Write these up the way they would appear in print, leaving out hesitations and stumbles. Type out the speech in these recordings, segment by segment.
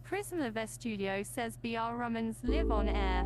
Prisma Studio says Brruhmine's live on air.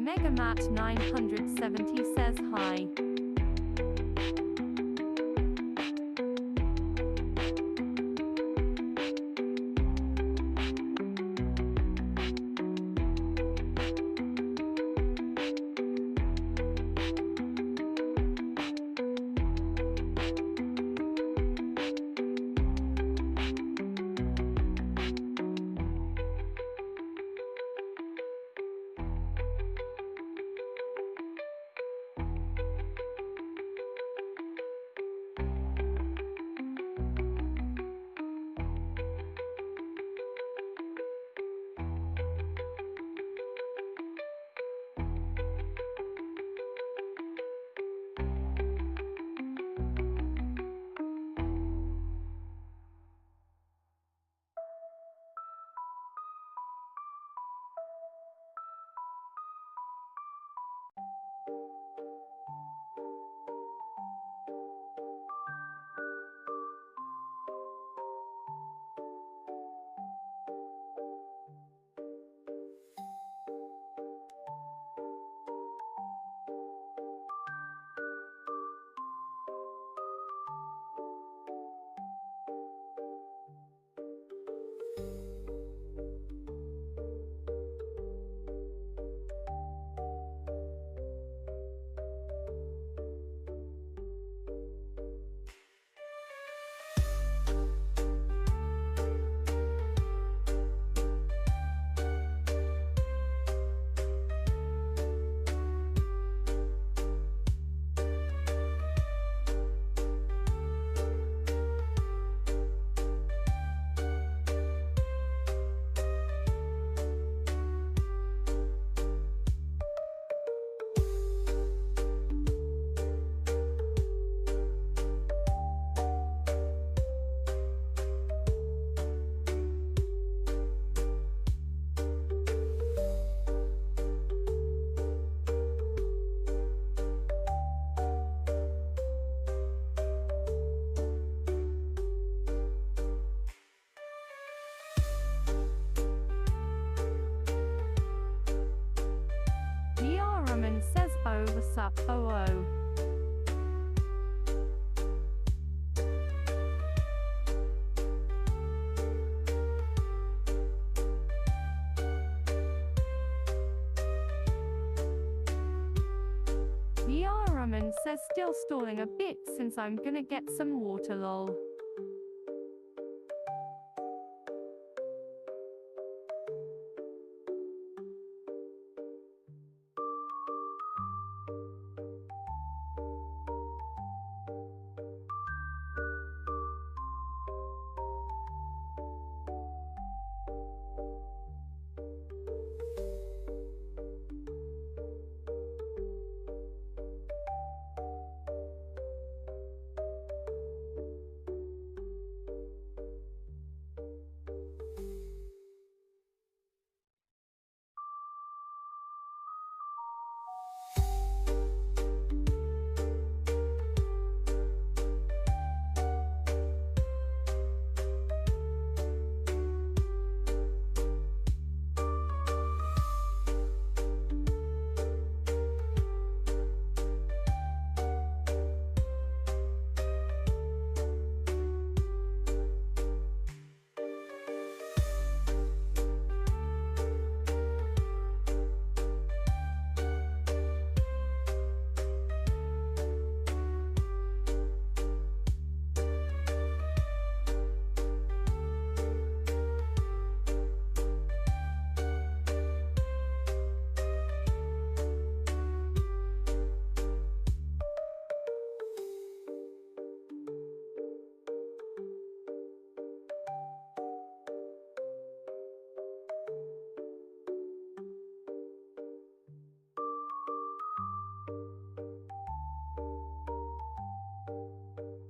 Megamat 970 says hi. up, oh oh. Brruhmine says still stalling a bit since I'm gonna get some water lol.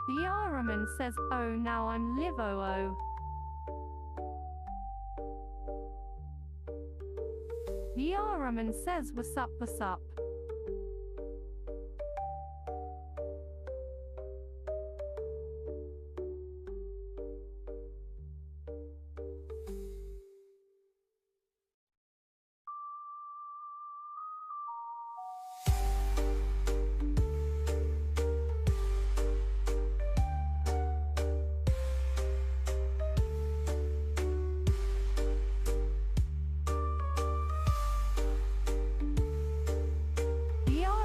Brruhmine says, oh now I'm live oh oh. Brruhmine says what's up what's up.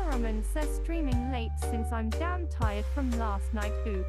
Brruhmine says streaming late since I'm damn tired from last night hoop.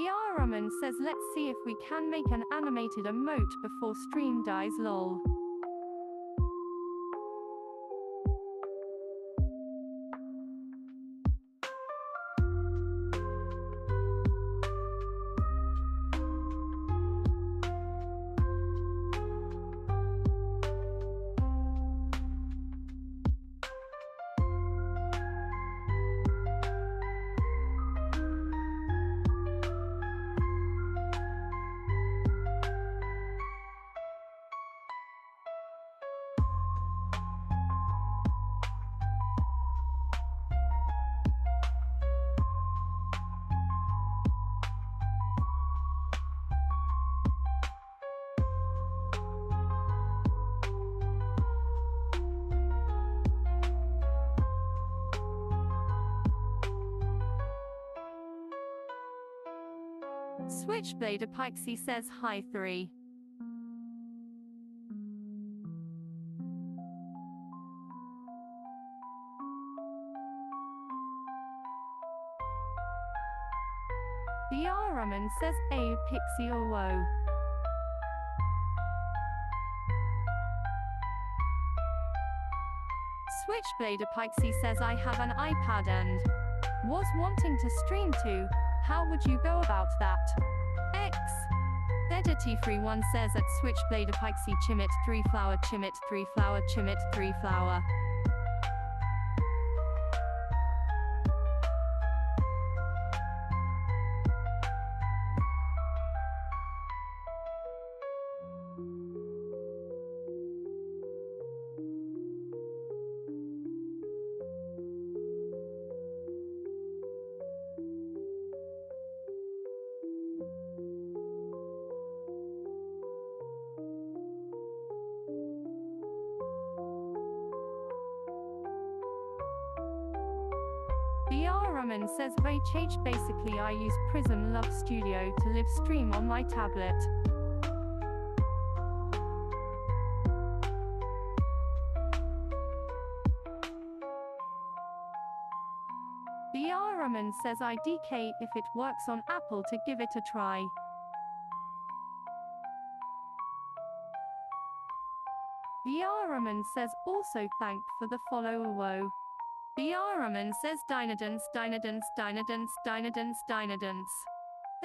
Brruhmine says let's see if we can make an animated emote before stream dies lol. Switchblade Apixie says hi 3. Brruhmine says a pixie or woe. Switchblade Apixie says I have an iPad and was wanting to stream too. How would you go about that? X. T31 says at Switchblade Apixie chimit 3 flower chimit 3 flower chimit 3 flower. Brruhmine says basically I use Prism Love Studio to live stream on my tablet. Brruhmine says IDK if it works on Apple to give it a try. Brruhmine says also thank for the follow woe. Brruhmine says Dynadance.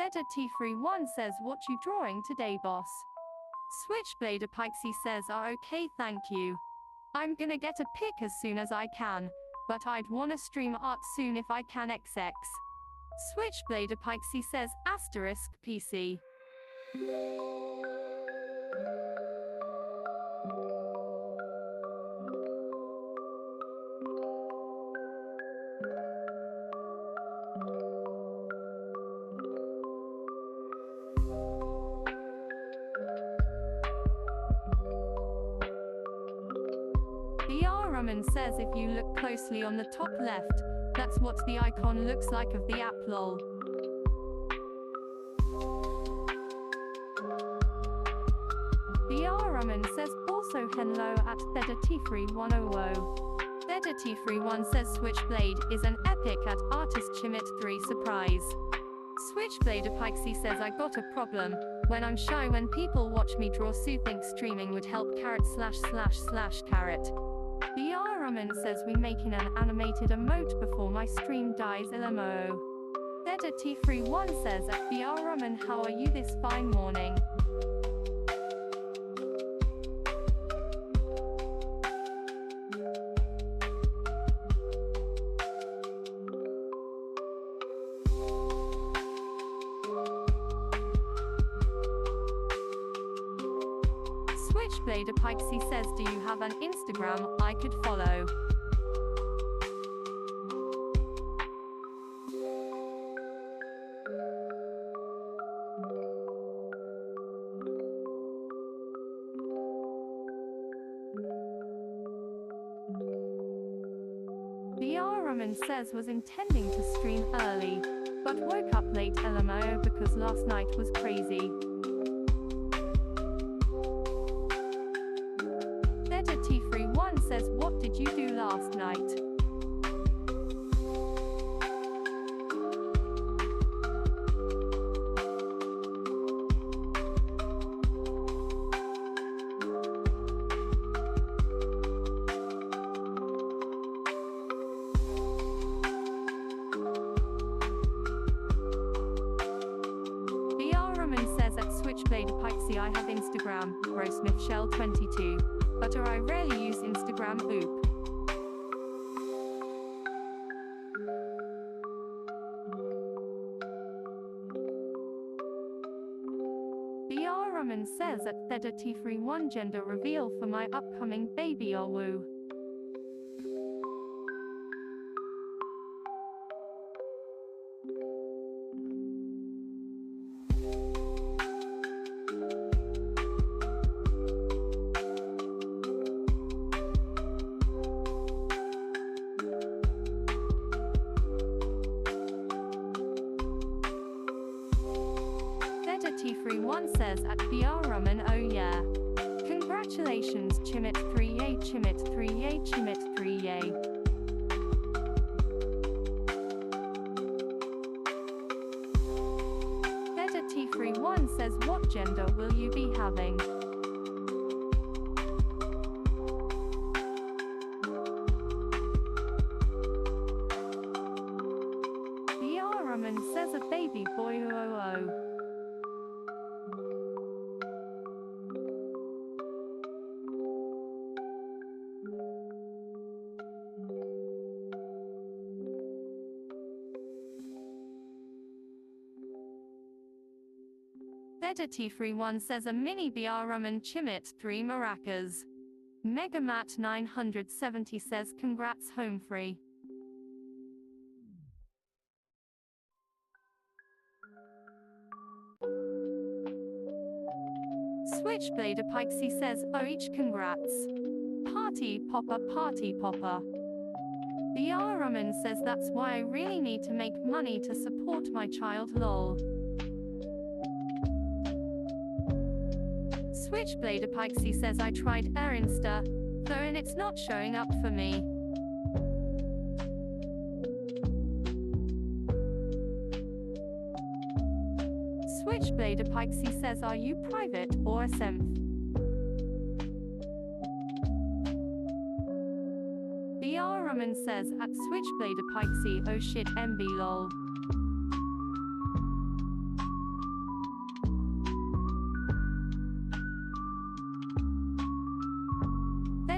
T31 says what you drawing today boss? Switchblade Apixie says okay thank you. I'm gonna get a pic as soon as I can, but I'd wanna stream art soon if I can XX. Switchblade Apixie says *PC. Brruhmine says if you look closely on the top left, that's what the icon looks like of the app lol. Brruhmine says also hello at T3100. T31 says Switchblade is an epic at Artist Chimit 3 surprise. Switchblade Apixie says I got a problem. When I'm shy when people watch me draw think streaming would help carrot / carrot. Brruhmine says we making an animated emote before my stream dies LMO. T31 says at Brruhmine how are you this fine morning? Switchblade Apixie says do you have an Instagram I could follow? Brruhmine says was intending to stream early, but woke up late LMAO because last night was crazy. T31 says what did you do last night? Pixie. I have Instagram, Brruhmine 22. But I rarely use Instagram. Oop. Brruhmine says at Theta T31 gender reveal for my upcoming baby. Woo. Theta T31 says at Brruhmine, oh yeah. Congratulations Chimit 3A Chimit 3A Chimit 3A. Theta T31 says what gender will you be having? Brruhmine says a baby boy. Oh. Theta T31 says a mini Brruhmine Chimit 3 maracas. Megamat 970 says congrats home free. Switchblade Pixie says oh each congrats. Party popper party popper. Brruhmine says that's why I really need to make money to support my child. Lol. Switchblade Pixie says I tried Insta, though and it's not showing up for me. Switchblade Pixie says are you private or a simp? Brruhmine says at Switchblade Pixie oh shit MB lol.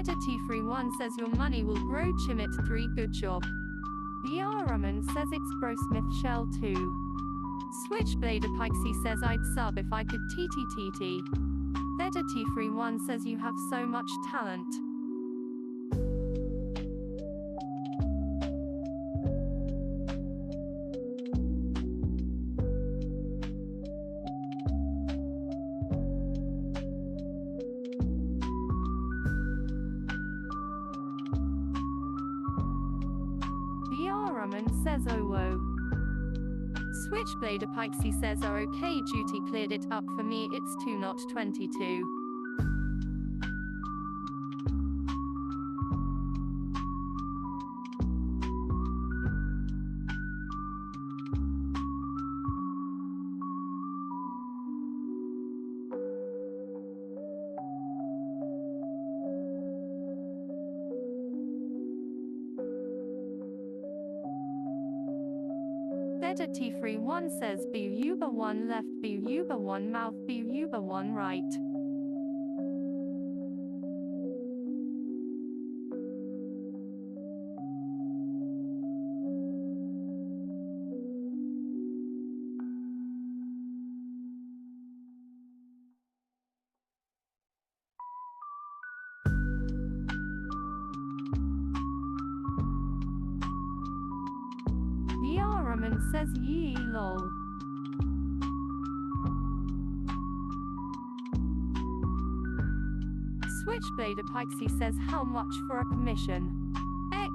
Theta T31 says your money will grow Chimit 3 good job. Brruhmine says it's Brruhmine 2. Switchblade Pixie says I'd sub if I could TTTT. Theta T31 says you have so much talent. Brruhmine says oh whoa. Switchblade Pixie says oh okay duty cleared it up for me it's 2 not 22. Theta T31 says Brruhmine 1 left Brruhmine 1 mouth Brruhmine 1 right. Brruhmine says yee lol. Switchblade Pixie says how much for a commission? X.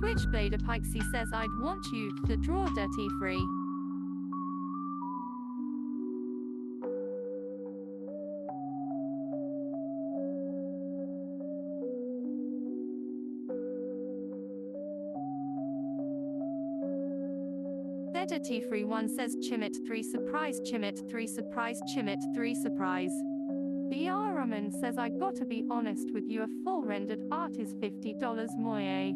Switchblade Pixie says I'd want you to draw dirty free. Theta-T-Free-1 says Chimit 3 surprise, Chimit 3 surprise, Chimit 3 surprise. Brruhmine says I gotta be honest with you, a full rendered art is $50 moye.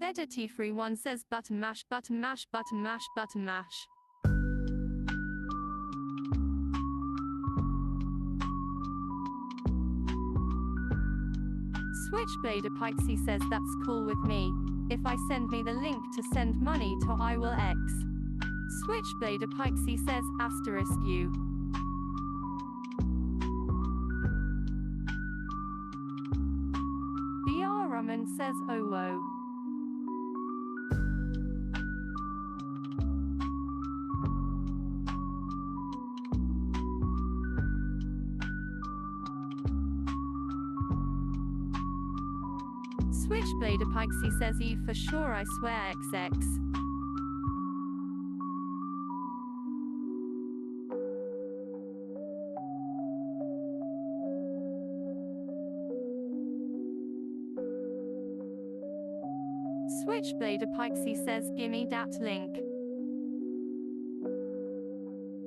Theta-T-Free-1 says button mash, button mash, button mash, button mash. Switchblade Apixie says that's cool with me. If I send me the link to send money to I will X. Switchblade Apixie says asterisk you. Brruhmine says oh whoa. Switchblade Apixie says E for sure I swear XX. Switchblade Apixie says gimme dat link.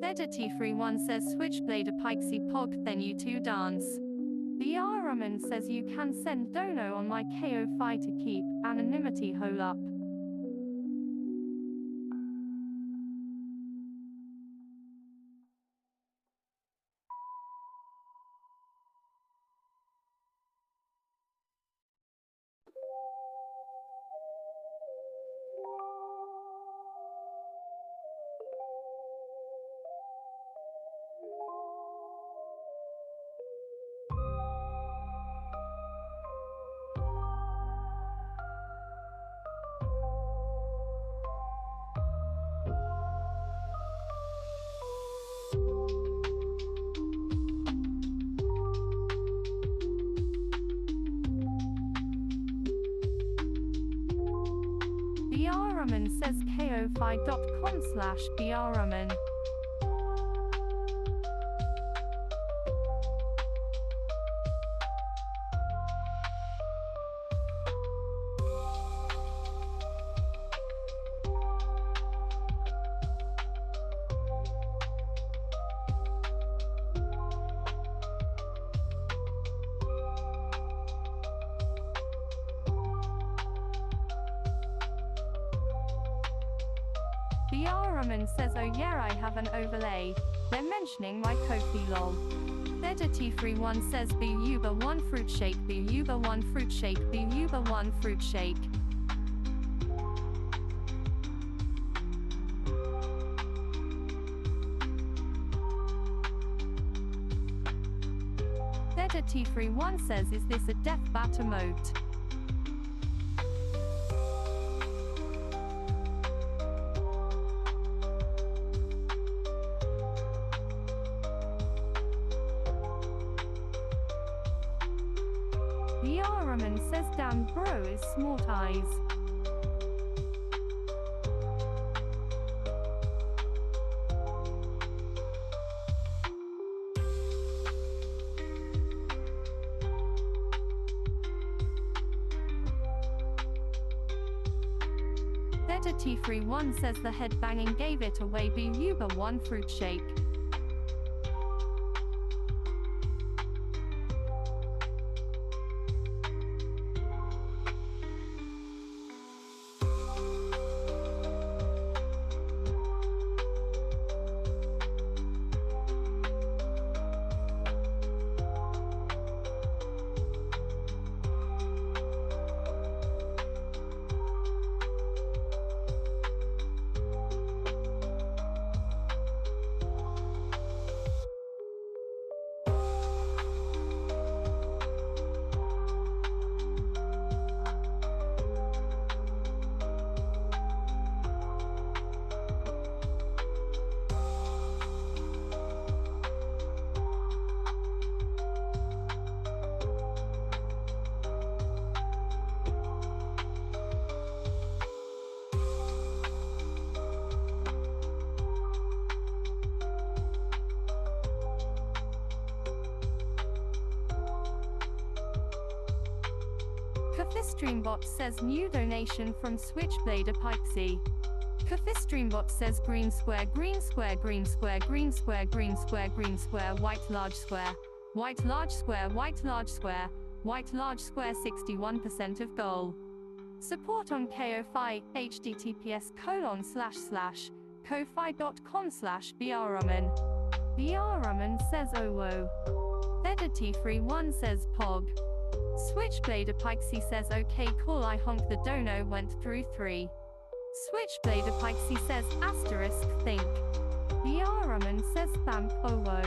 Theta-T-Free-1 says Switchblade Apixie pog then you two dance. Brruhmine says you can send dono on my KO fi to keep anonymity hole up. Brruhmine says kofi.com/Brruhmine. Brruhmine says oh yeah I have an overlay. They're mentioning my Kofi lol. Theta-T-Free-1 says Buba1 fruit shake, Buba1 fruit shake, Buba1 fruit shake. Theta-T-Free-1 says is this a death bat emote? Brruhmine says damn bro is smart eyes. Theta-T-Free-1 says the headbanging gave it away, Buba1 fruit shake. Cafistreambot says new donation from Switchblade Apixie. Cafistreambot says green square, green square, green square, green square, green square, green square, white large square, white large square, white large square, white large square, 61% of goal. Support on Ko-Fi, https://ko-fi.com/brruhmine. Brruhmine says OWO. Thedati31 says POG. Switchblade Apixie says okay cool I honk the dono went through 3. Switchblade Apixie says asterisk think. Brruhmine says thamp OWO.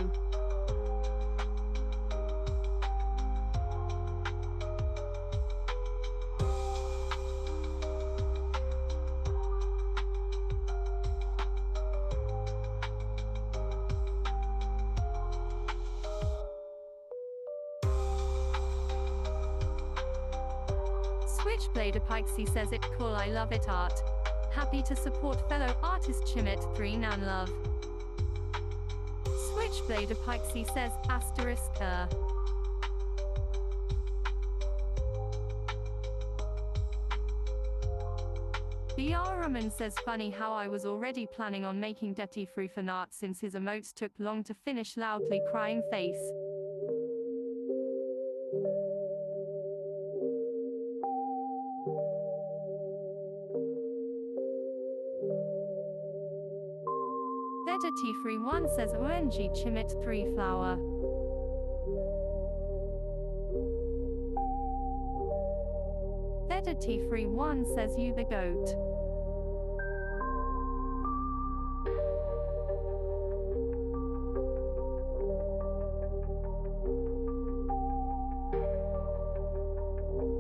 Switchblade Apixie says it cool I love it art. Happy to support fellow artist Chimit 3 nan love. Switchblade Apixie says asterisk Brruhmine says funny how I was already planning on making Detty free fan art since his emotes took long to finish loudly crying face. Thedati31 says ONG Chimit 3 flower. Thedati31 says you the goat.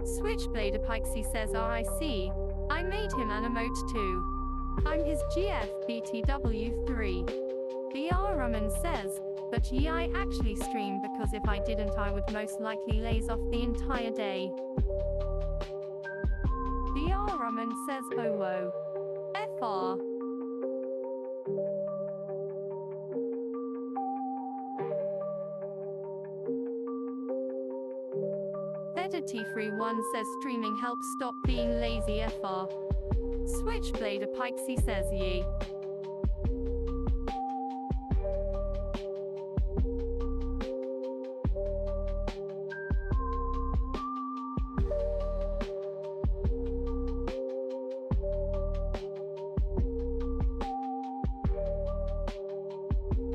Switchblade Apixie says RIC. I made him an emote too. I'm his GF BTW3. Brruhmine says, but yeah I actually stream because if I didn't I would most likely laze off the entire day. Brruhmine says OWO. FR. Thedati31 says streaming helps stop being lazy FR. Switchblade Apixie says ye.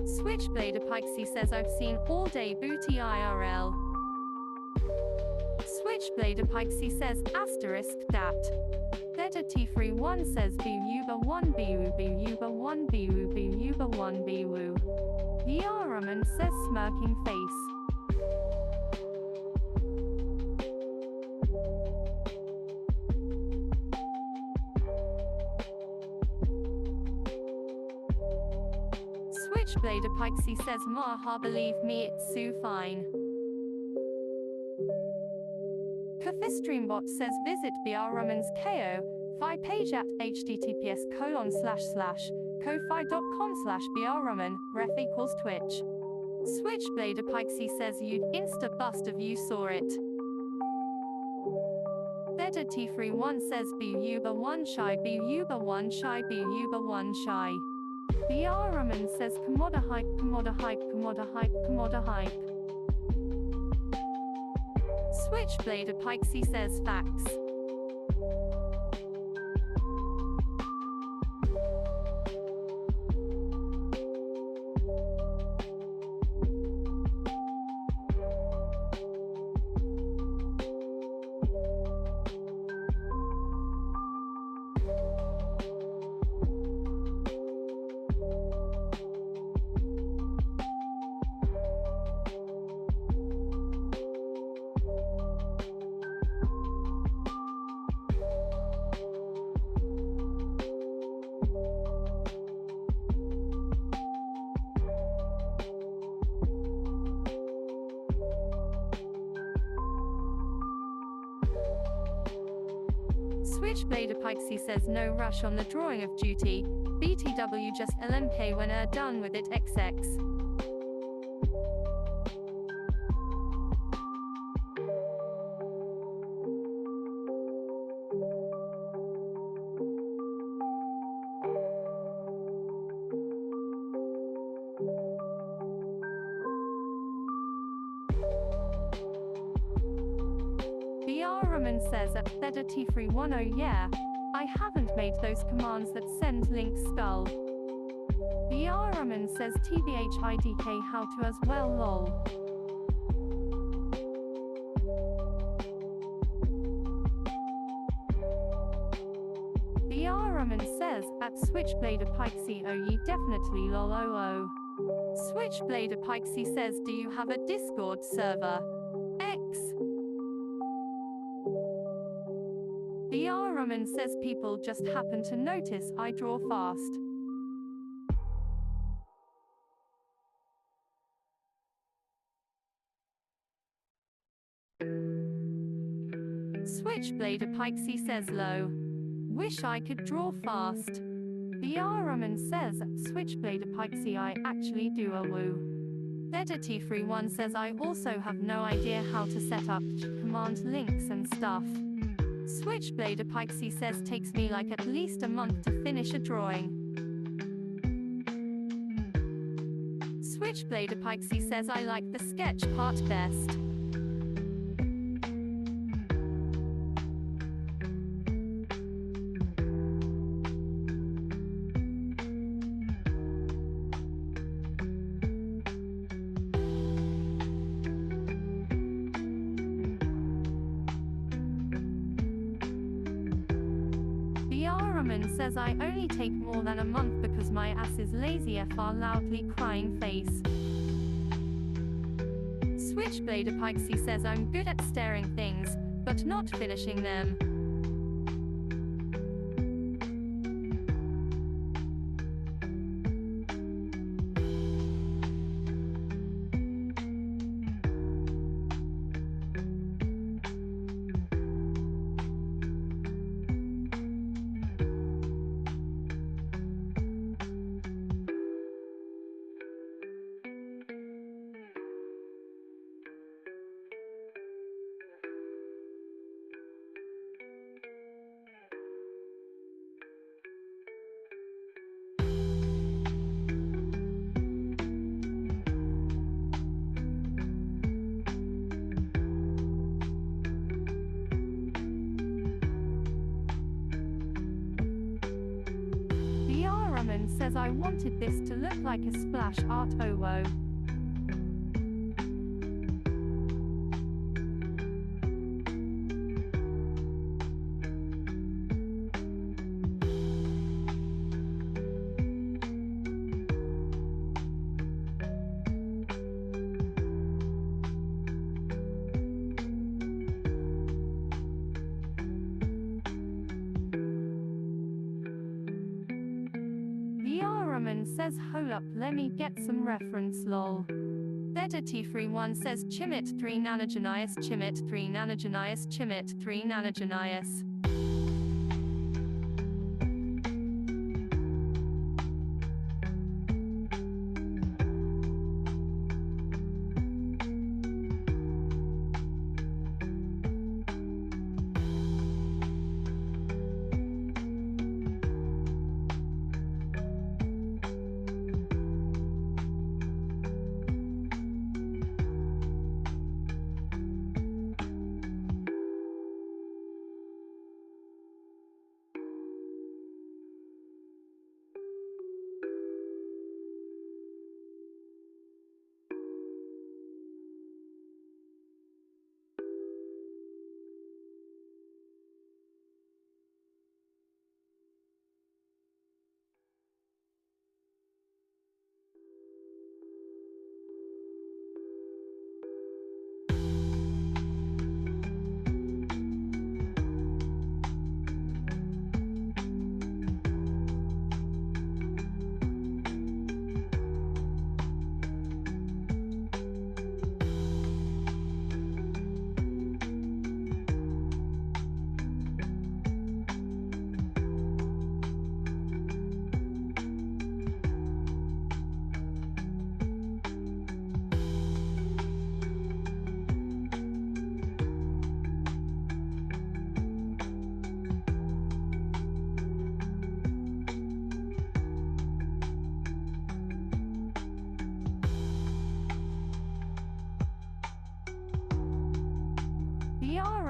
Switchblade Apixie says I've seen all day booty IRL. Switchblade Apixie says asterisk dat. Thedati31 says Buuba1 Buu Buuba1 Buu Buuba1 Buu. Brruhmine says smirking face. Switchblade Apixie says Maha believe me it's so fine. Cafistreambot says visit Brruhmine's Ko-Fi page at https://ko-fi.com/Brruhmine, ref equals Twitch. Switchblade Apixie says you'd insta bust if you saw it. Thedati31 says Buuba1 shy Buuba1 shy Buuba1 shy. Brruhmine says Komoda hype Komoda hype Komoda hype Komoda hype. Switchblade Apixie says facts. Switchblade Apixie says no rush on the drawing of duty. BTW just LMK when done with it XX. says at ThedaT310 yeah. I haven't made those commands that send link skull. Brruhmine says TBHIDK how to as well lol. Brruhmine says at Switchblade Apixie oh ye definitely lol oh. Switchblade Apixie says do you have a Discord server? X. Brruhmine says people just happen to notice I draw fast. Switchblade Apixie says low. Wish I could draw fast. Brruhmine says Switchblade Apixie I actually do a woo. ThedaT310 says I also have no idea how to set up command links and stuff. Switchblade Apixie says takes me like at least a month to finish a drawing. Switchblade Apixie says I like the sketch part best. Brruhmine says I only take more than a month because my ass is lazy fr loudly crying face. Switchblade Apixie says I'm good at staring things, but not finishing them. Brruhmine says I wanted this to look like a splash art oh whoa. Brruhmine says hold up let me get some reference lol. ThedaT310 says Chimit 3 nanogenius Chimit 3 nanogenius Chimit 3 nanogenius.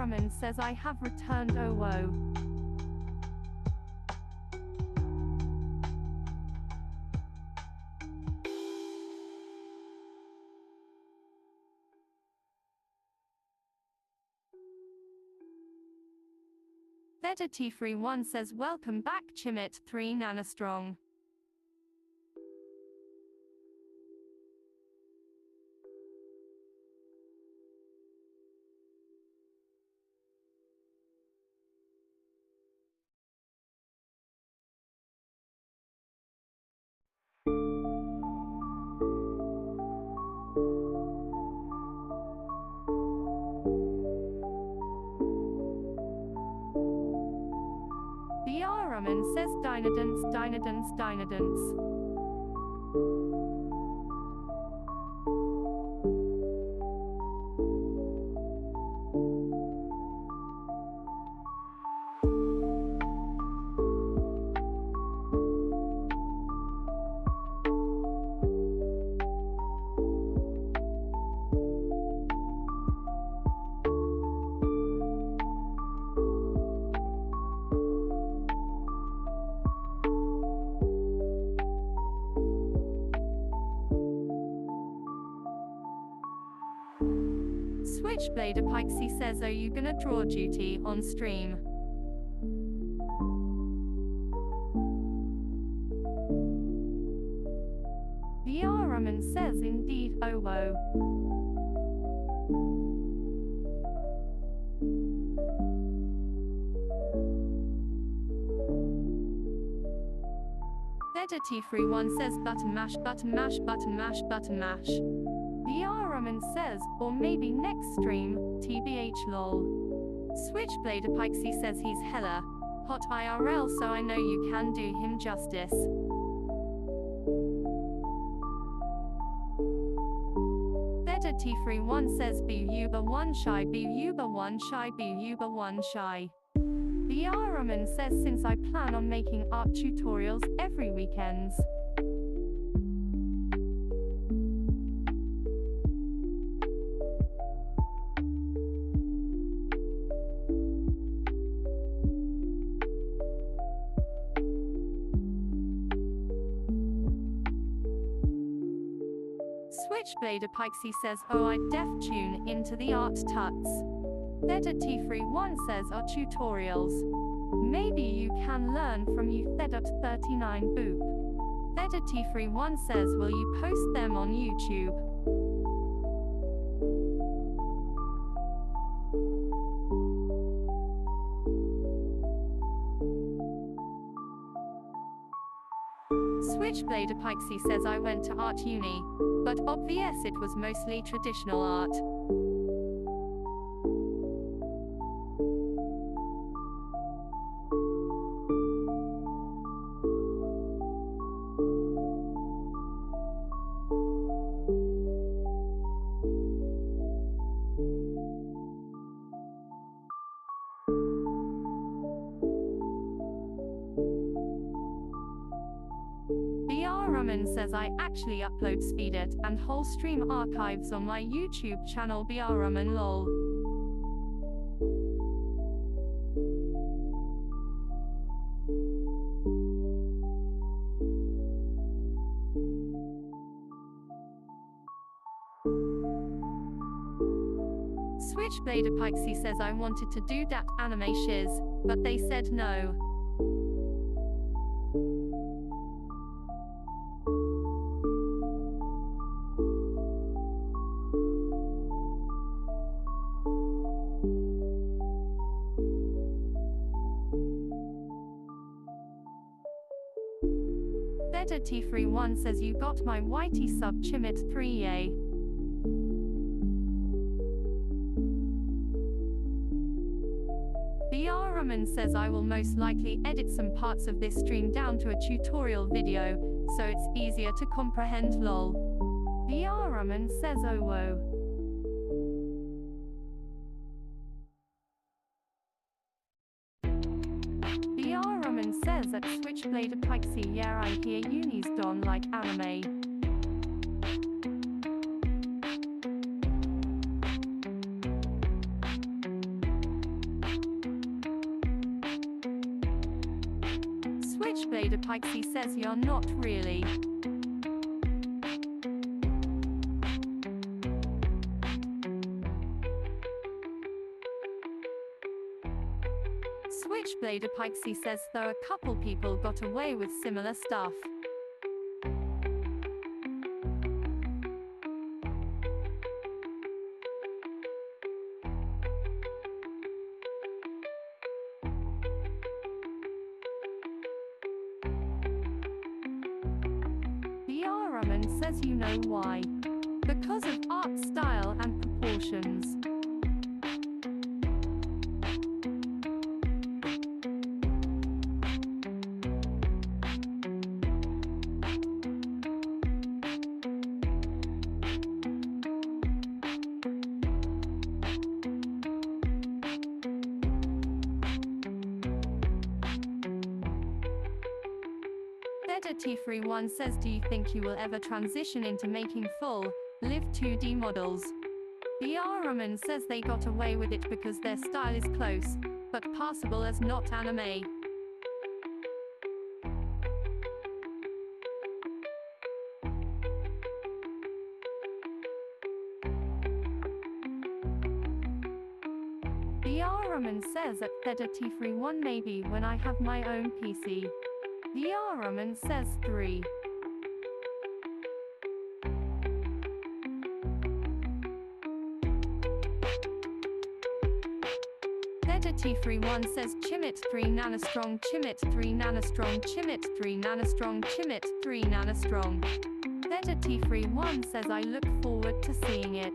Brruhmine says I have returned, oh woe. Theta T31 says welcome back Chimit 3 nanostrong. Brruhmine says dynodonts. Switchblade Apixie says, are you gonna draw duty on stream? Brruhmine says indeed, oh woe. Theta T31 says button mash. Brruhmine says, or maybe next stream, TBH lol. Switchblade Apixie says he's hella hot IRL, so I know you can do him justice. Theta T31 says Brruhmine shy. Brruhmine says since I plan on making art tutorials every weekends. Switchblade Apixie says, oh I def tune into the art tuts. Theta T31 says, are tutorials. Maybe you can learn from you Theta 39 boop. Theta T31 says, will you post them on YouTube? Switchblade Apixie says I went to art uni, but obvious it was mostly traditional art. Brruhmine says I actually upload speed it and whole stream archives on my YouTube channel Brruhmine lol. Switchblade Apixie says I wanted to do that anime shiz, but they said no. Theta T31 says you got my YT sub Chimit 3 yay. Brruhmine says I will most likely edit some parts of this stream down to a tutorial video, so it's easier to comprehend lol. Brruhmine says oh woe. Brruhmine says at Switchblade Apixie, yeah I hear unis don't like anime. Pikesy says you're not really. Switchblade Pikesy says though a couple people got away with similar stuff. Brruhmine says you know why. Because of art style and proportions. T31 says do you think you will ever transition into making full, live 2D models? Brruhmine says they got away with it because their style is close, but passable as not anime. Brruhmine says at T31 maybe when I have my own PC. Brruhmine says 3. T31 says Chimit 3 nanostrong, Chimit 3 nanostrong, Chimit 3 nanostrong, Chimit 3 nanostrong. T31 says I look forward to seeing it.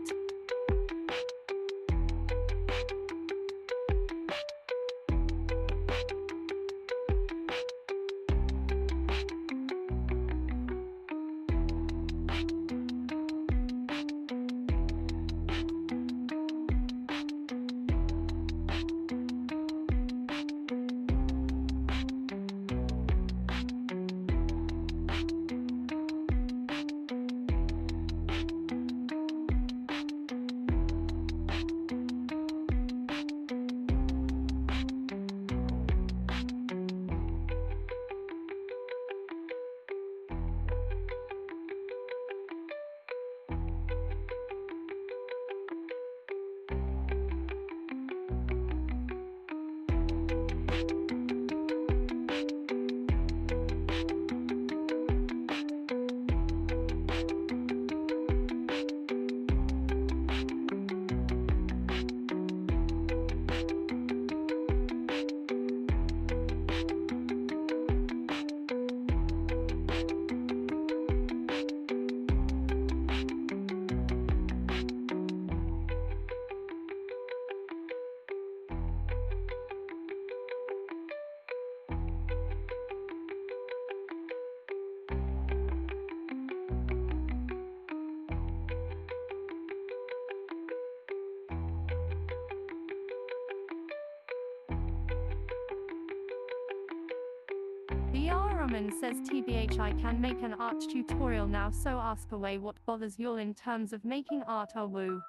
Brruhmine says TBH I can make an art tutorial now, so ask away what bothers y'all in terms of making art. Woo.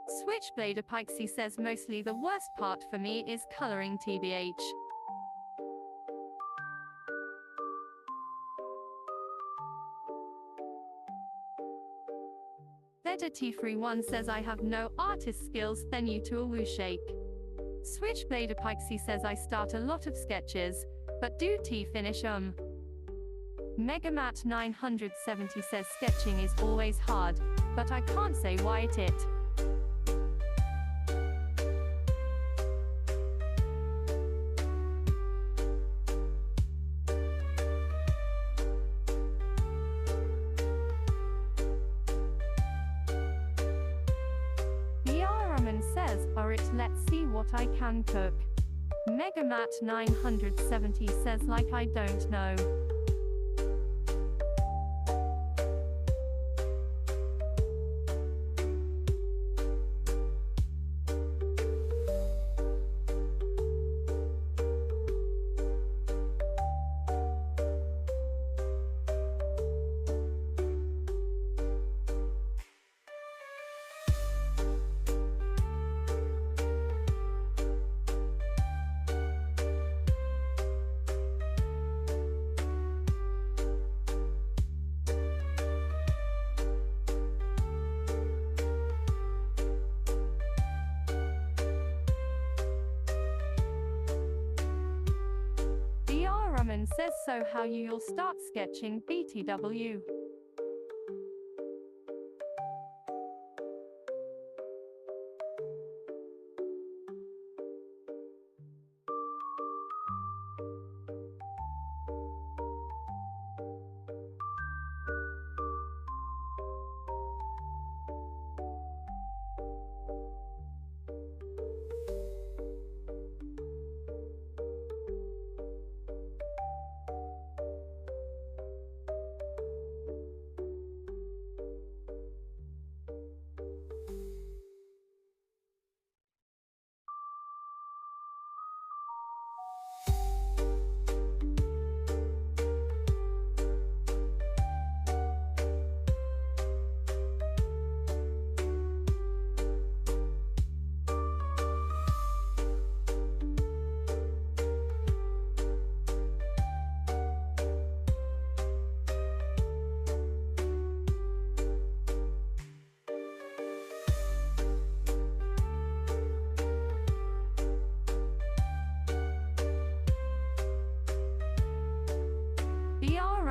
Switchblade Pikesy says mostly the worst part for me is coloring TBH. T31 says I have no artist skills, then you to a woo shake. Switchblade Pikesy says I start a lot of sketches, but do finish Megamat 970 says sketching is always hard, but I can't say why it. it, let's see what I can cook. Megamat970 says like I don't know. Brruhmine says so how you'll start sketching BTW.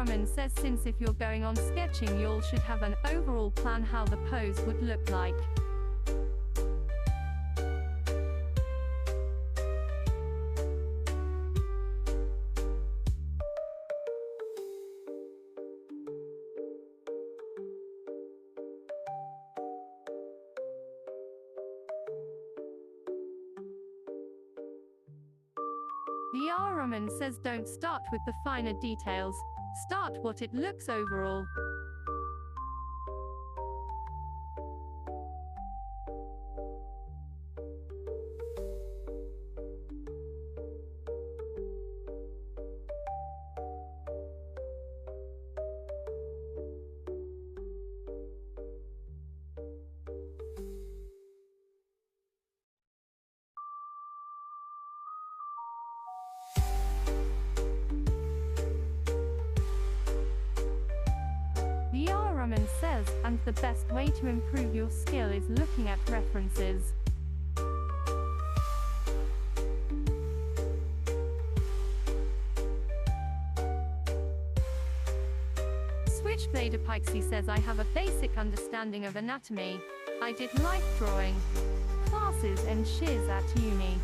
Brruhmine says since if you're going on sketching you should have an overall plan how the pose would look like. Brruhmine says don't start with the finer details, start what it looks overall. Brruhmine says, and the best way to improve your skill is looking at references. Switchblade Apixie says I have a basic understanding of anatomy. I did life drawing classes and shiz at uni.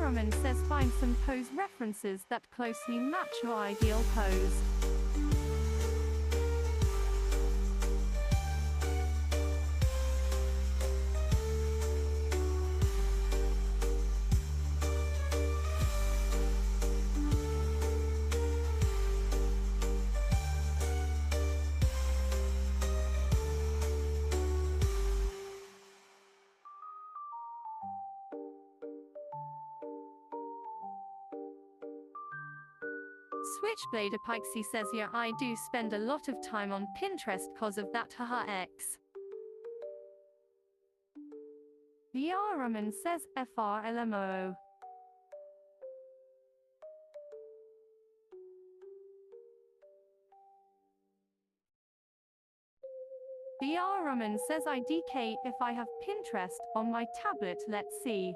Brruhmine says find some pose references that closely match your ideal pose. Switchblade Apixie says yeah I do spend a lot of time on Pinterest cause of that haha x. Brruhmine says FRLMO. Brruhmine says IDK if I have Pinterest on my tablet, let's see.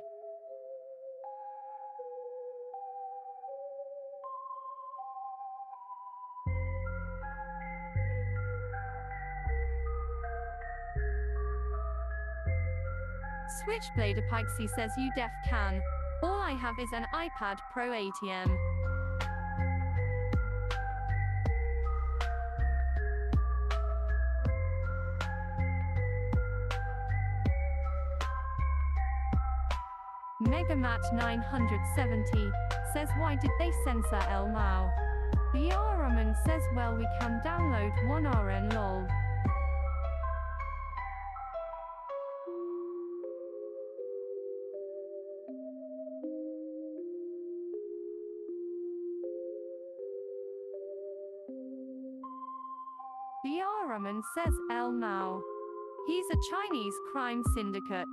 Switchblade Apixie says you def can. All I have is an iPad Pro ATM. Megamat 970 says why did they censor El Mao? Brruhmine says well we can download 1RN lol. Brruhmine says El Mao. He's a Chinese crime syndicate.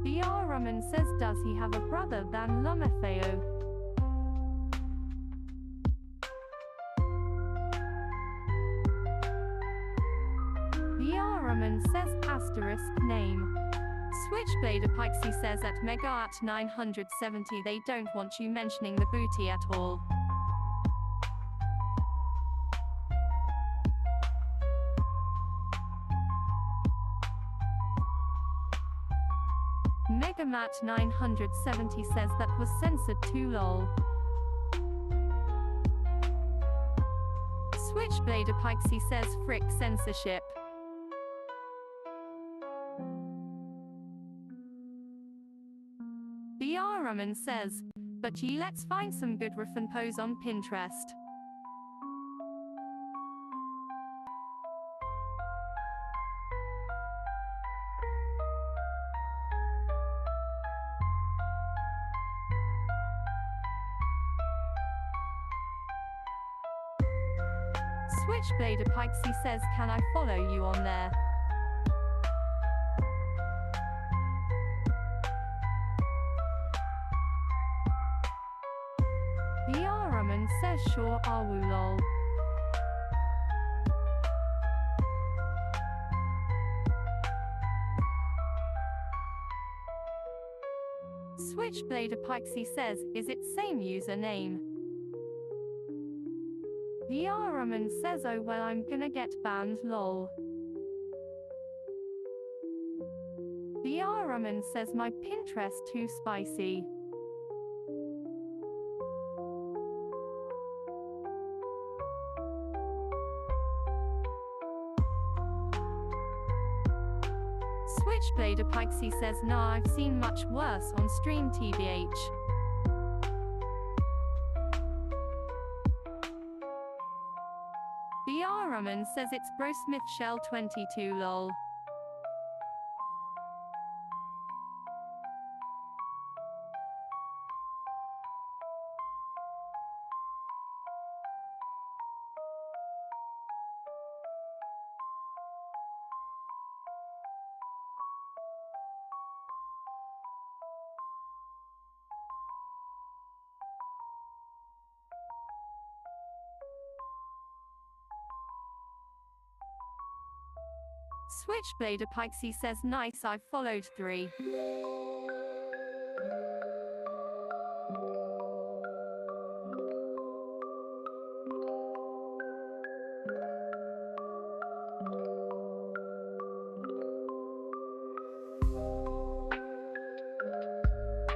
Brruhmine says does he have a brother than Lumafeo? Brruhmine says asterisk name. Switchblade Apixie says at Megaat 970 they don't want you mentioning the booty at all. Megamat 970 says that was censored too lol. Switchblade Apixie says frick censorship. Brruhmine says, but ye let's find some good riff and pose on Pinterest. Switchblade Apixie says can I follow you on there? Brruhmine says sure awu lol. Switchblade Apixie says is it same username? Brruhmine says oh well I'm gonna get banned lol. Brruhmine says my Pinterest too spicy. Switchblade Apixie says nah I've seen much worse on stream tbh. Brruhmine says it's Brosmith Shell 22 lol. Switchblade Apixie says nice I've followed 3.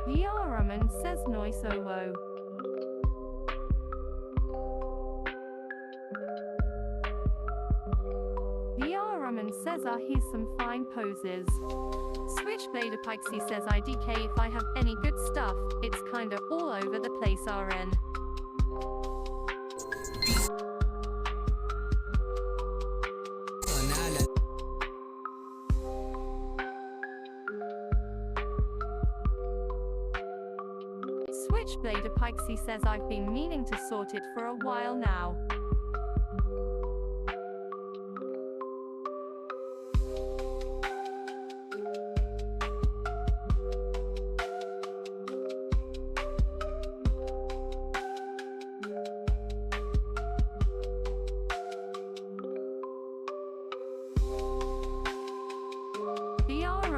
Brruhmine says nice owo. Brruhmine says here's some fine poses. Switchblade Apixie says IDK if I have any good stuff, it's kinda all over the place RN. Switchblade Apixie says I've been meaning to sort it for a while now.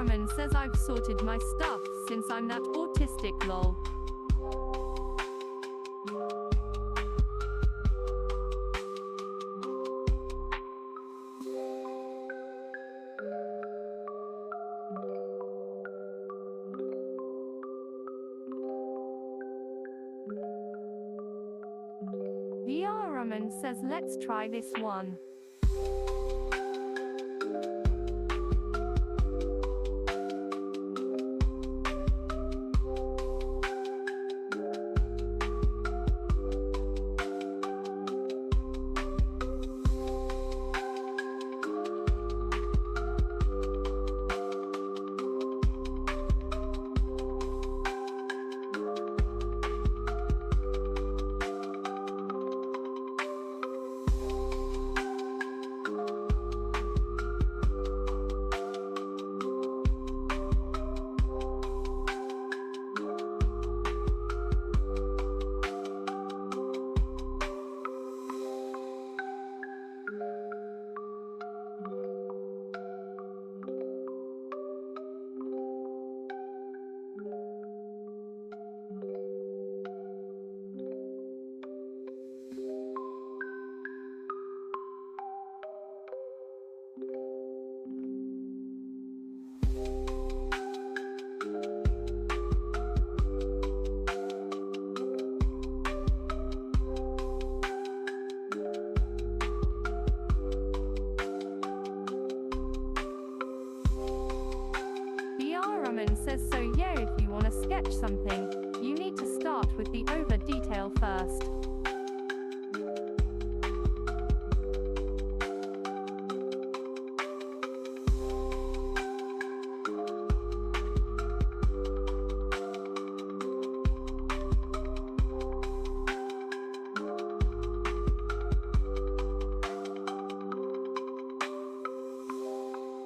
Brruhmine says I've sorted my stuff since I'm that autistic lol. Brruhmine says let's try this one. Brruhmine says so yeah, if you wanna sketch something, you need to start with the over detail first.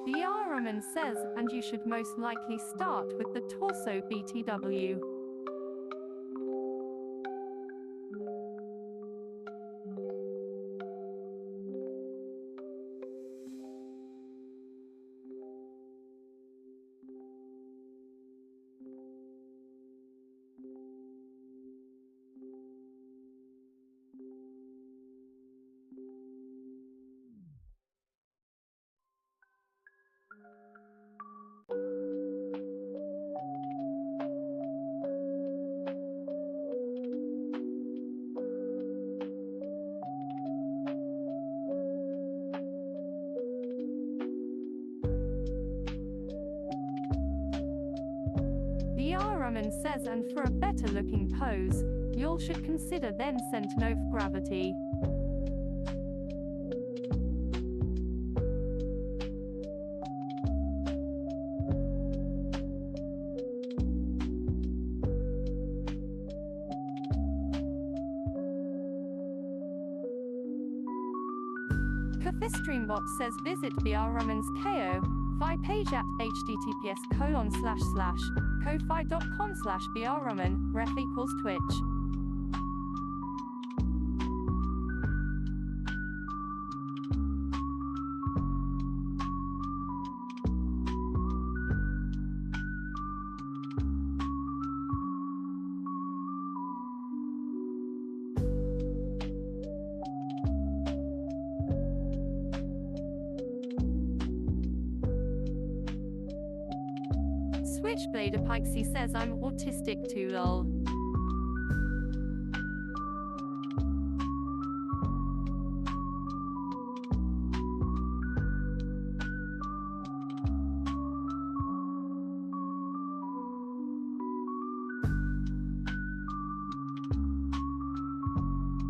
Brruhmine says, and you should most likely start with the torso BTW. Brruhmine says, and for a better looking pose, you should consider then center of gravity. Streambot says visit Brruhmine's KO Fi page at https://ko-fi.com/Brruhmine, ref equals Twitch. Switchblade Apixie says I'm autistic too lol.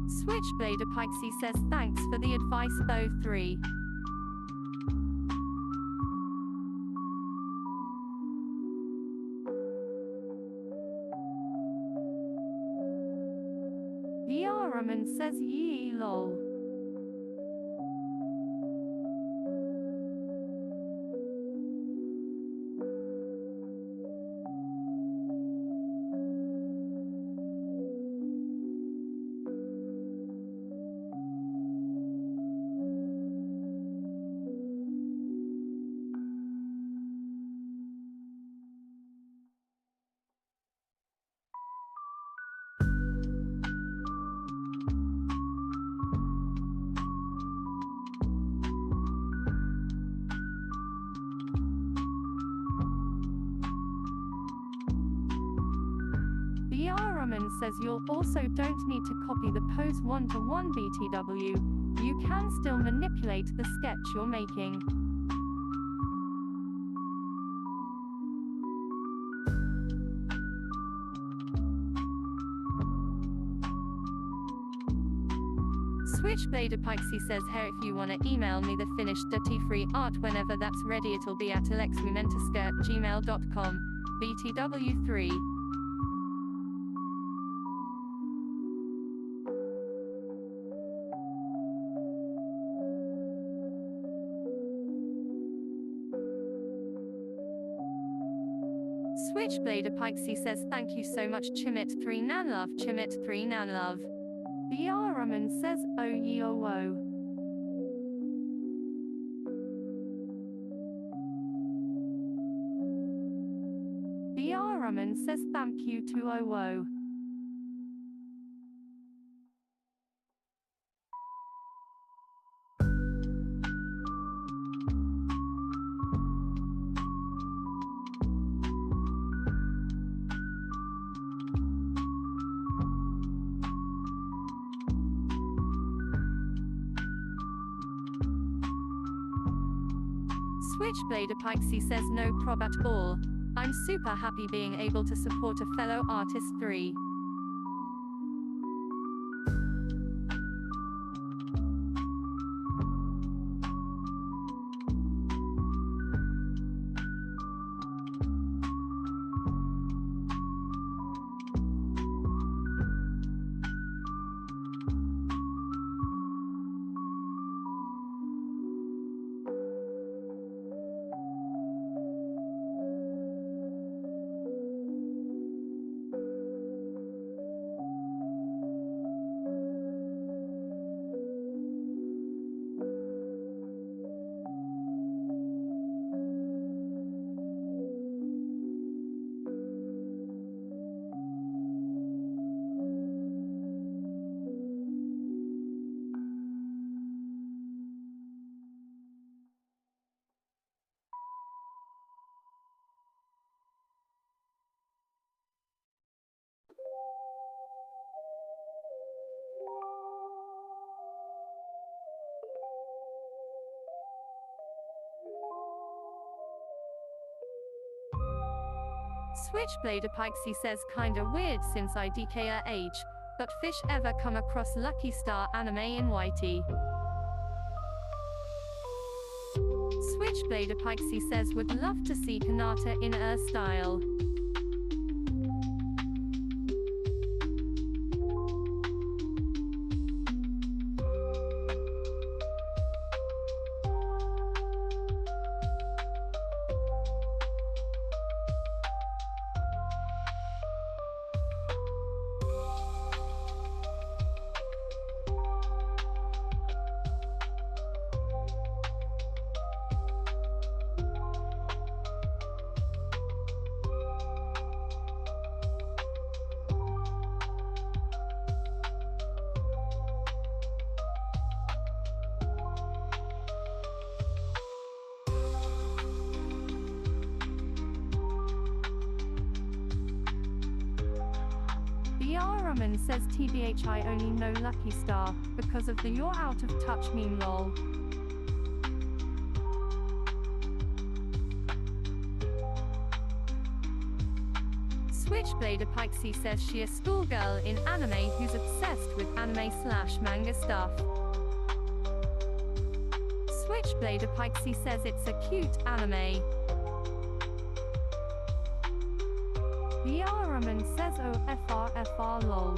Switchblade Apixie says thanks for the advice though 3. Brruhmine says yee lol. Brruhmine says you also don't need to copy the pose one-to-one BTW. You can still manipulate the sketch you're making. Switchblade Apixie says, hey, if you wanna email me the finished dirty-free art whenever that's ready, it'll be at alexrumenteska@gmail.com. BTW3. Switchblade Apixie says, thank you so much Chimit3 Nanlove. Chimit3 Nanlove. Brruhmine says, oh ye oh woe. Brruhmine says, thank you to oh woe. Switchblade Apixie says, no prob at all. I'm super happy being able to support a fellow artist 3. Switchblade Apixie says, kinda weird since I DK age, but fish ever come across Lucky Star anime in YT? Switchblade Apixie says, would love to see Kanata in style. Brruhmine says, TBH I only know Lucky Star because of the you're out of touch meme lol. Switchblade Apixie says she a schoolgirl in anime who's obsessed with anime/manga stuff. Switchblade Apixie says it's a cute anime. Brruhmine says, oh FR lol.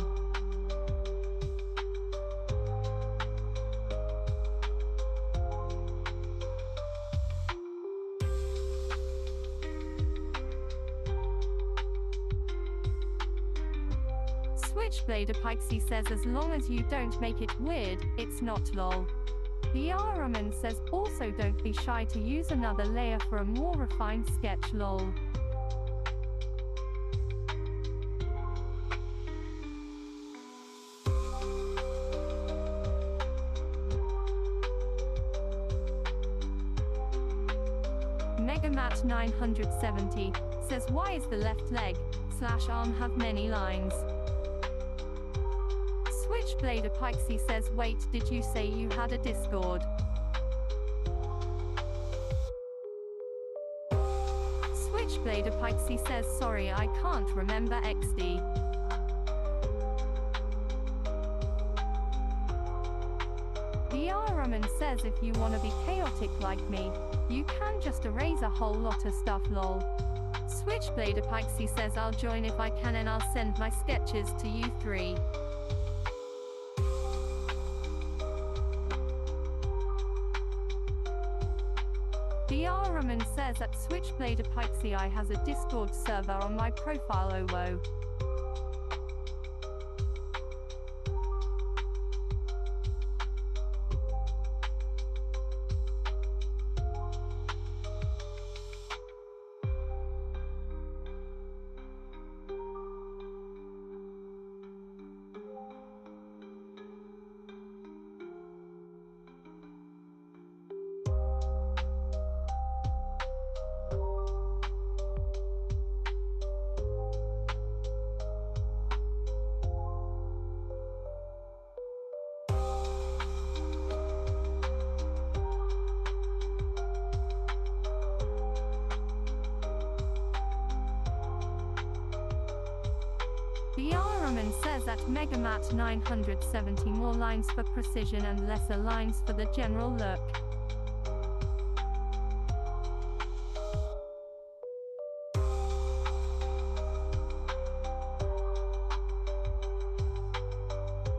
Switchblade Apixie says, as long as you don't make it weird, it's not lol. Brruhmine says, also don't be shy to use another layer for a more refined sketch lol. Megamat970 says, why is the left leg / arm have many lines? Switchblade Apixie says, wait, did you say you had a Discord? Switchblade Apixie says, sorry, I can't remember XD. Brruhmine says, if you wanna be chaotic like me, you can just erase a whole lot of stuff lol. Switchblade Apixie says, I'll join if I can and I'll send my sketches to you three. Brruhmine says that Switchblade Apixie I has a Discord server on my profile owo. Brruhmine says that Megamat970 more lines for precision and lesser lines for the general look.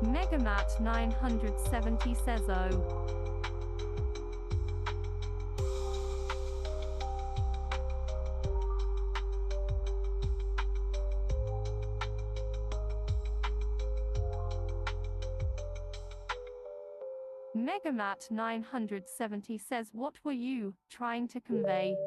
Megamat970 says, oh. Megamat970 says, what were you trying to convey?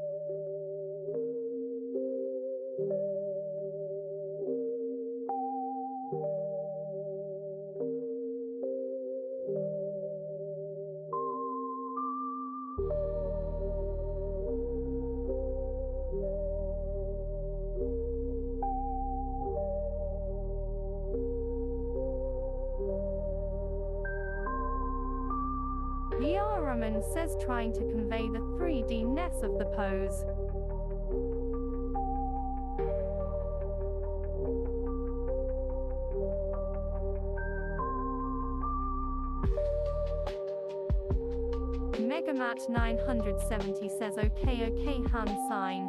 Brruhmine says, trying to convey the 3D-ness of the pose. Megamat970 says, okay, hand sign.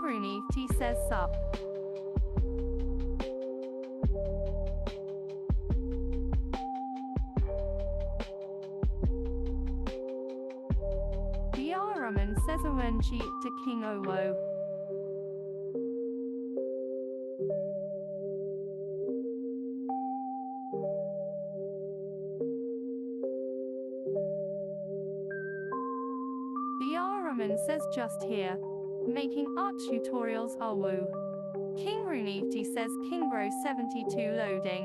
Brruhmine says, sup. Brruhmine says, ONG to King Owo. Brruhmine says, just here. Making art tutorials owo. Brruhmine says, Kingbro72 loading.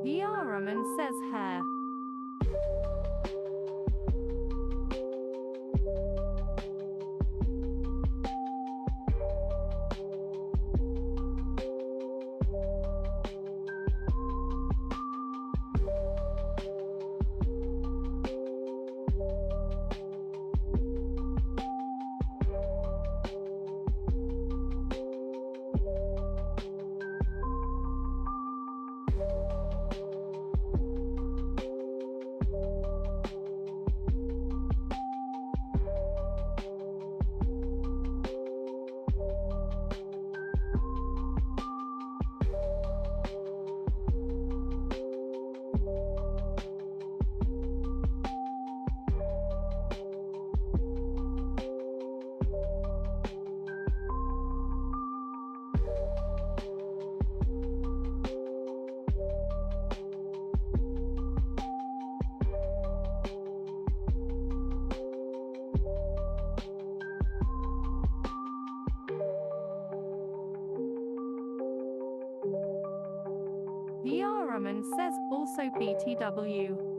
Brruhmine says, hair. Brruhmine says also BTW.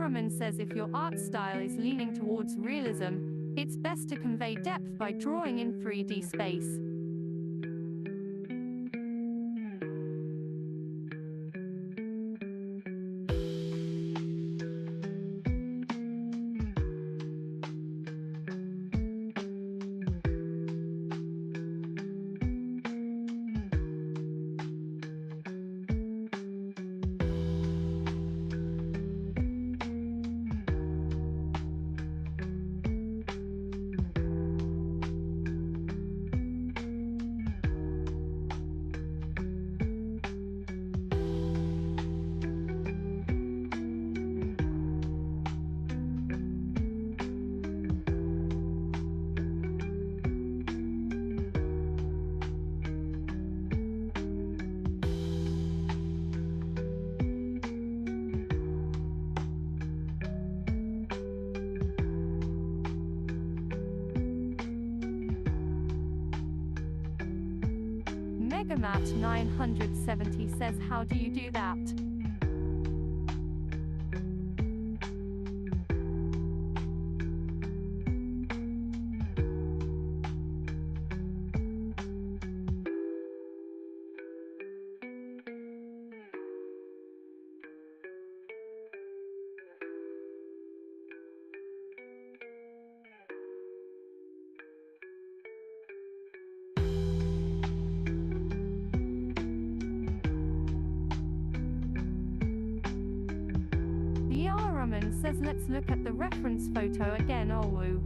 Brruhmine says if your art style is leaning towards realism, it's best to convey depth by drawing in 3D space. Megamat 970 says, how do you do that? Brruhmine says let's look at the reference photo again. Oh woo.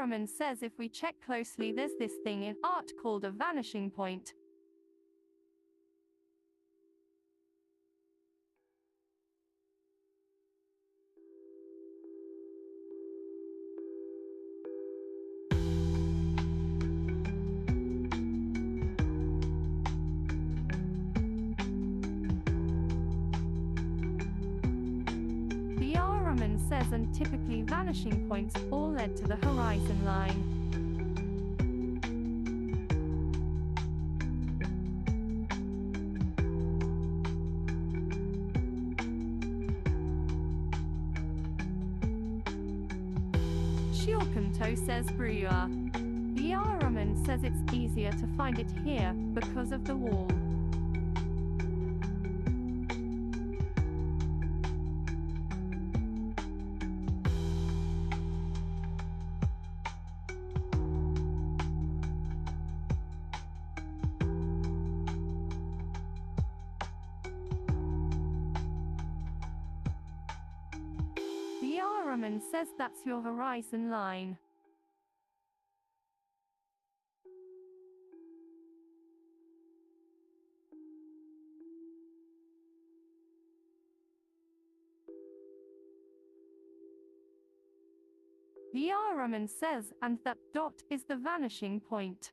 Brruhmine says if we check closely, there's this thing in art called a vanishing point. Brruhmine says, and typically vanishing points all led to the horizon line. Shiokanto says Brruhmine says it's easier to find it here because of the wall. Brruhmine says that's your horizon line. Brruhmine says, and that dot is the vanishing point.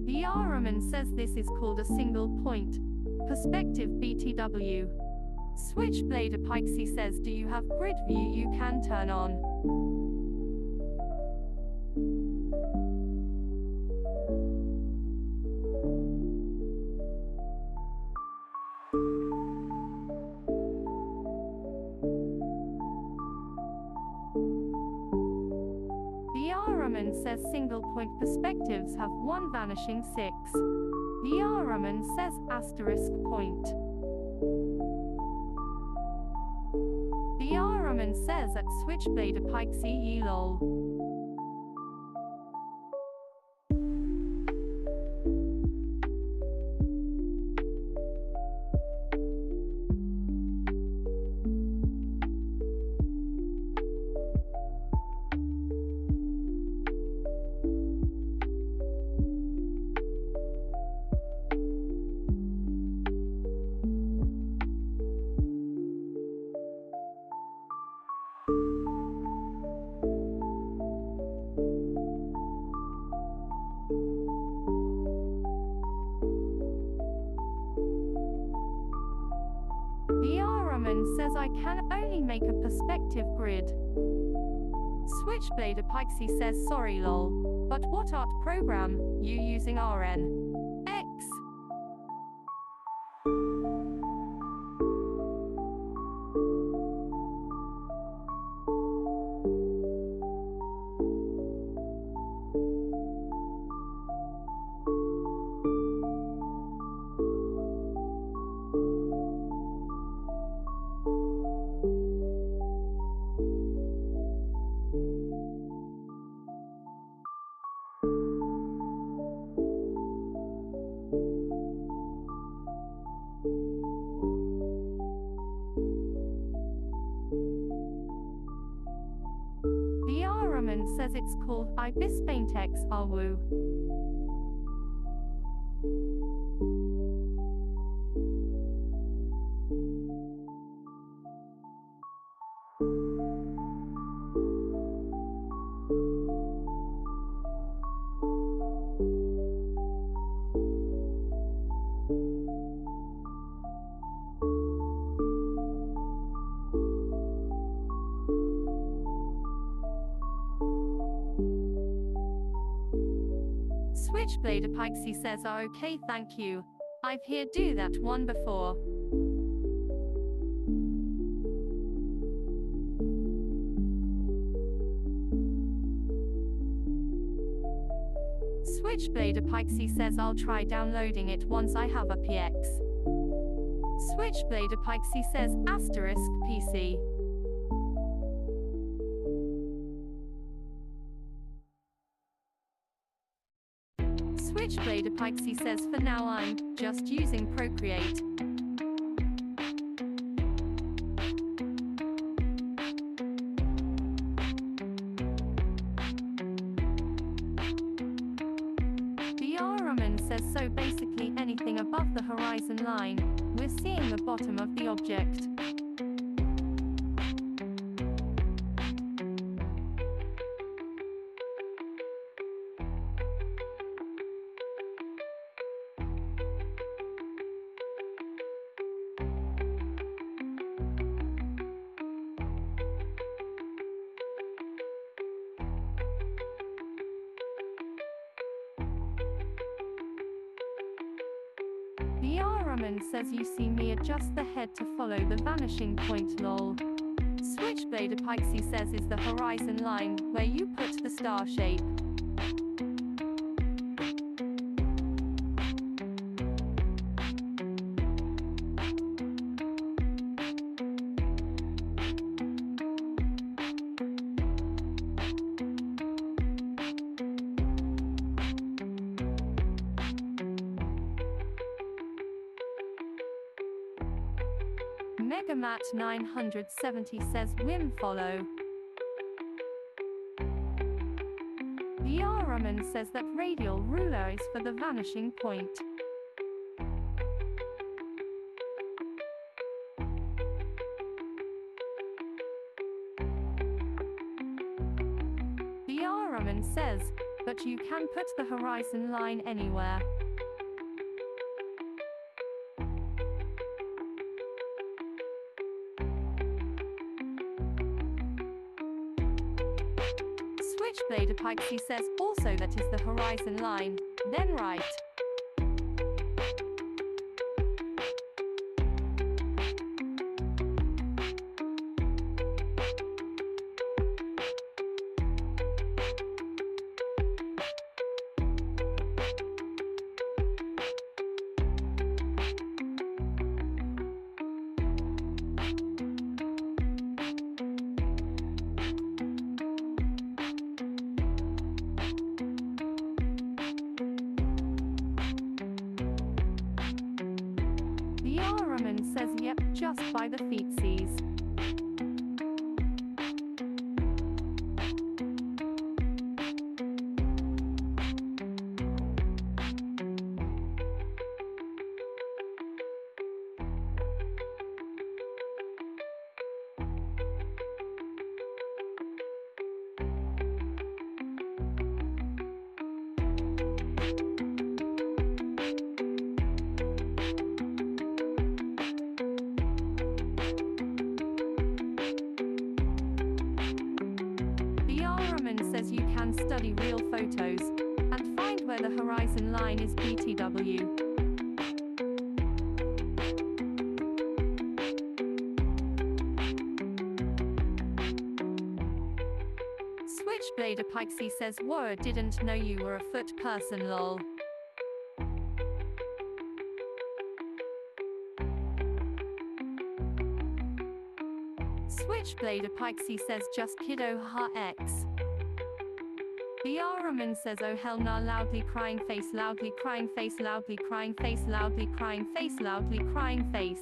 Brruhmine says this is called a single point perspective BTW. Switchblade Apixie says, do you have grid view you can turn on? Brruhmine says single point perspectives have one vanishing 6. Brruhmine says asterisk point. Brruhmine says at Switchblade Apixie lol. Brruhmine says I can only make a perspective grid. Switchblade Apixie says sorry lol, but what art program you using RN? X. Brruhmine says it's called Ibispaintex Arwu. Switchblade Apixie says okay thank you. I've heard do that one before. Switchblade Apixie says I'll try downloading it once I have a PX. Switchblade Apixie says asterisk PC. Switchblade Apixie says for now I'm just using Procreate. Brruhmine says so basically anything above the horizon line, we're seeing the bottom of the object. Brruhmine says you see me adjust the head to follow the vanishing point lol. Switchblade Apixie says is the horizon line, where you put the star shape. Megamat 970 says whim follow. Brruhmine says that radial ruler is for the vanishing point. Brruhmine says, but you can put the horizon line anywhere. Switchblade Apixie says also that is the horizon line, then right. Brruhmine says yep, just by the feetsies. Brruhmine says you can study real photos and find where the horizon line is BTW. Switchblade Apixie says whoa, didn't know you were a foot person lol. Switchblade Apixie says just kiddo ha x. Brruhmine says oh hell nah, loudly crying face, loudly crying face, loudly crying face, loudly crying face, loudly crying face.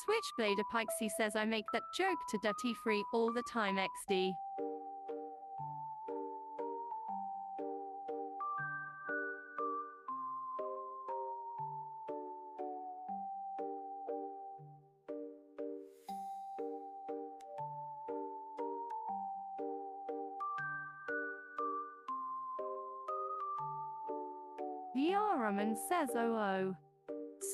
Switchblade Apixie says I make that joke to Dirty Free all the time XD. Brruhmine says oh.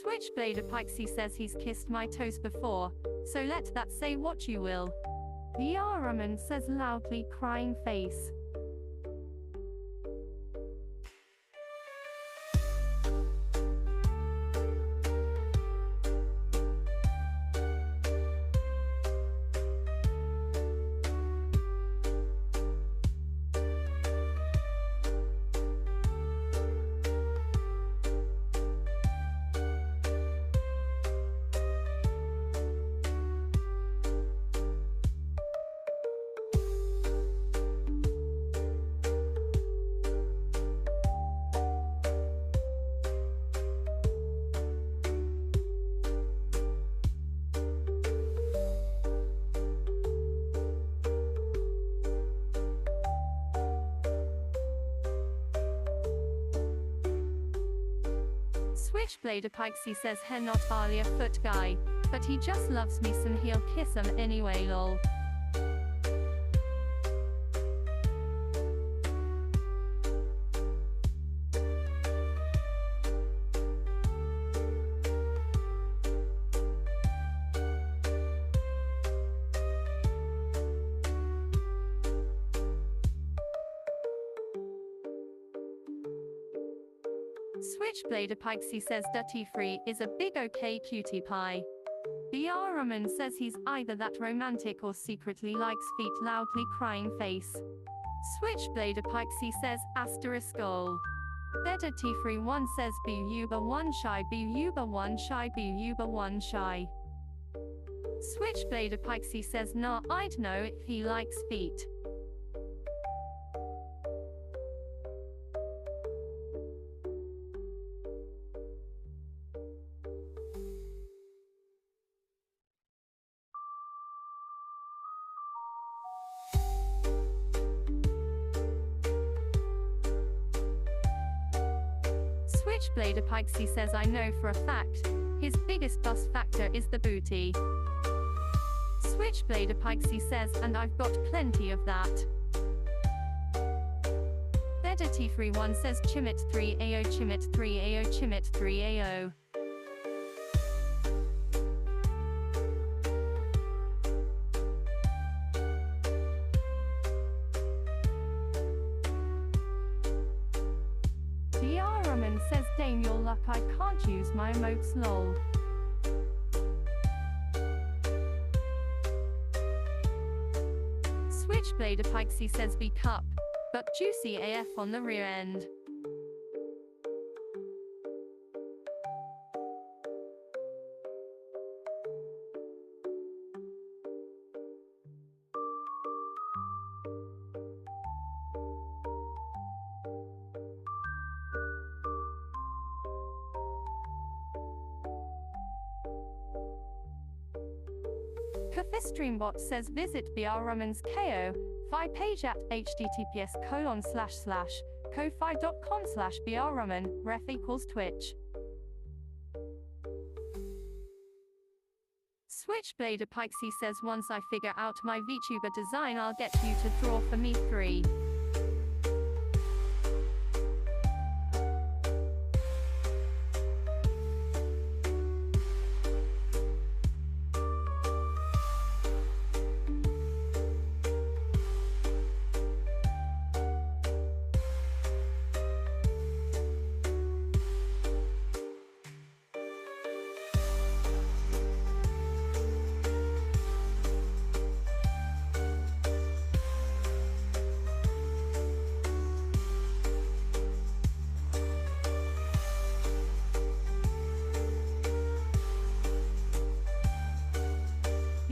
Switchblade Apixie says he's kissed my toes before, so let that say what you will. Brruhmine says loudly crying face. Switchblade Apixie says he not barely a foot guy, but he just loves me some he'll kiss him anyway lol. Switchblade Apixie says Dirty Free is a big okay cutie pie. Brruhmine says he's either that romantic or secretly likes feet loudly crying face. Switchblade Apixie says asterisk goal. Dirty Free 1 says Buba 1 shy Buba 1 shy Buba 1 shy. Switchblade Apixie says nah, I'd know if he likes feet. Switchblade Apixie says I know for a fact, his biggest bus factor is the booty. Switchblade Apixie says, and I've got plenty of that. Dirty Free 1 says Chimit 3 AO Chimit 3 AO Chimit 3 AO. Brruhmine says Dame your luck I can't use my emotes lol. Switchblade Apixie says B cup, but juicy AF on the rear end. Streambot says visit Brruhmine's KO-Fi page at https://ko-fi.com/Brruhmine, ref equals Twitch. Switchblade Apixie says once I figure out my VTuber design I'll get you to draw for me 3.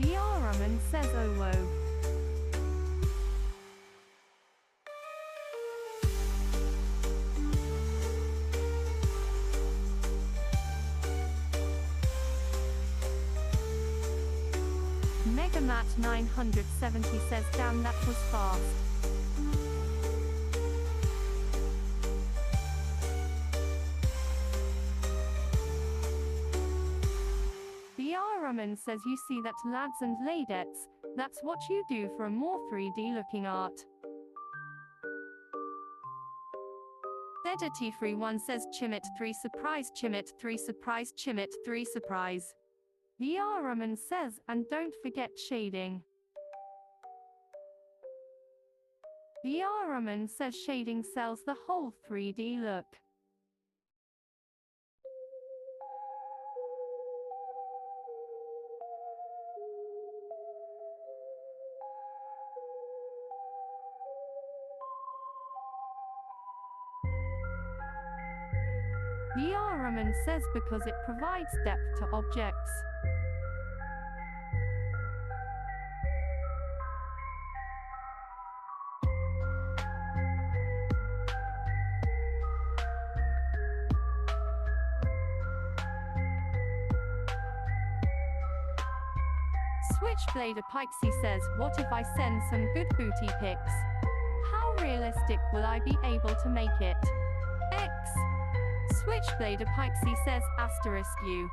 Brruhmine says oh whoa. Megamat 970 says damn that was fast. Brruhmine says you see that lads and ladettes, that's what you do for a more 3D looking art. Dirty Free 1 says Chimit 3 surprise Chimit 3 surprise Chimit 3 surprise. Brruhmine says, and don't forget shading. Brruhmine says shading sells the whole 3D look. Brruhmine says because it provides depth to objects. Switchblade Apixie says, what if I send some good booty pics? How realistic will I be able to make it? X. Switchblade Apixie says asterisk U.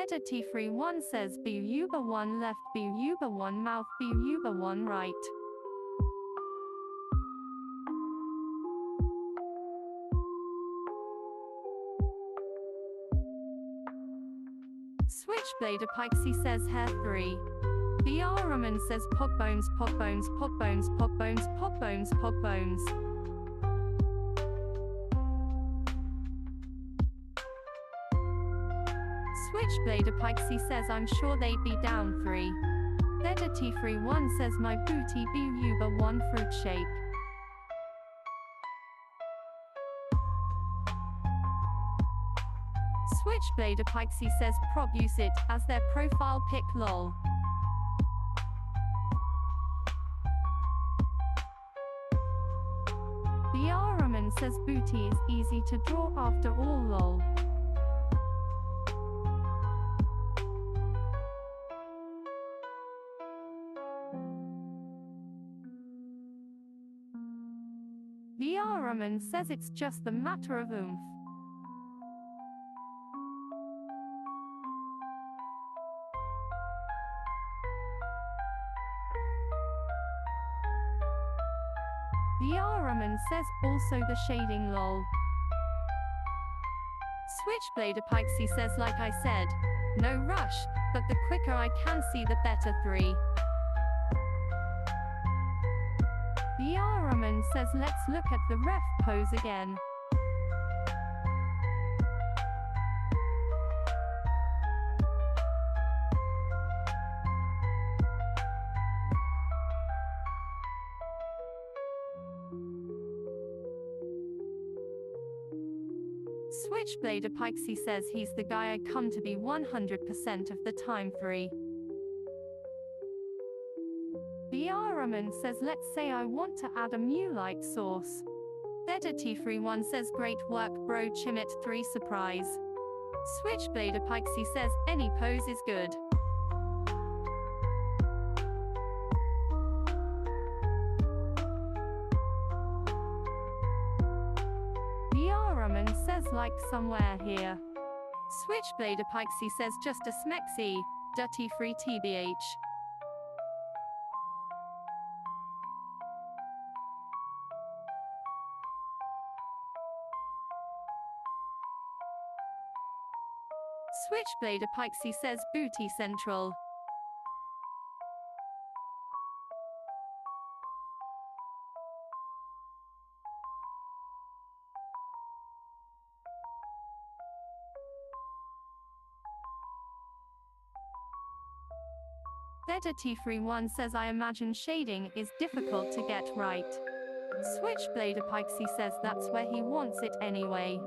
Dirty Free 1 says Buba 1 left Buba 1 mouth Buba 1 right. Switchblade Apixie says hair 3. Brruhmine says pop bones, pop bones, pop bones, pop bones, pop bones, pop bones. Switchblade Apixie says I'm sure they'd be down 3. Theta T31 says my booty be Uber 1 fruit shape. Switchblade Apixie says prob use it as their profile pic lol. Brruhmine says booty is easy to draw after all lol. Brruhmine says it's just the matter of oomph. Brruhmine says also the shading lol. Switchblade Apixie says like I said, no rush, but the quicker I can see the better 3. Brruhmine says let's look at the ref pose again. Switchblade Apixie says he's the guy I come to be 100% of the time 3. Brruhmine says let's say I want to add a new light source. Theta T31 says great work bro Chimit 3 surprise. Switchblade Apixie says any pose is good. Brruhmine says like somewhere here. Switchblade Apixie says just a smexy, dirty free tbh. Switchblade Apixie says booty central. Theta T31 says I imagine shading is difficult to get right. Switchblade Apixie says that's where he wants it anyway.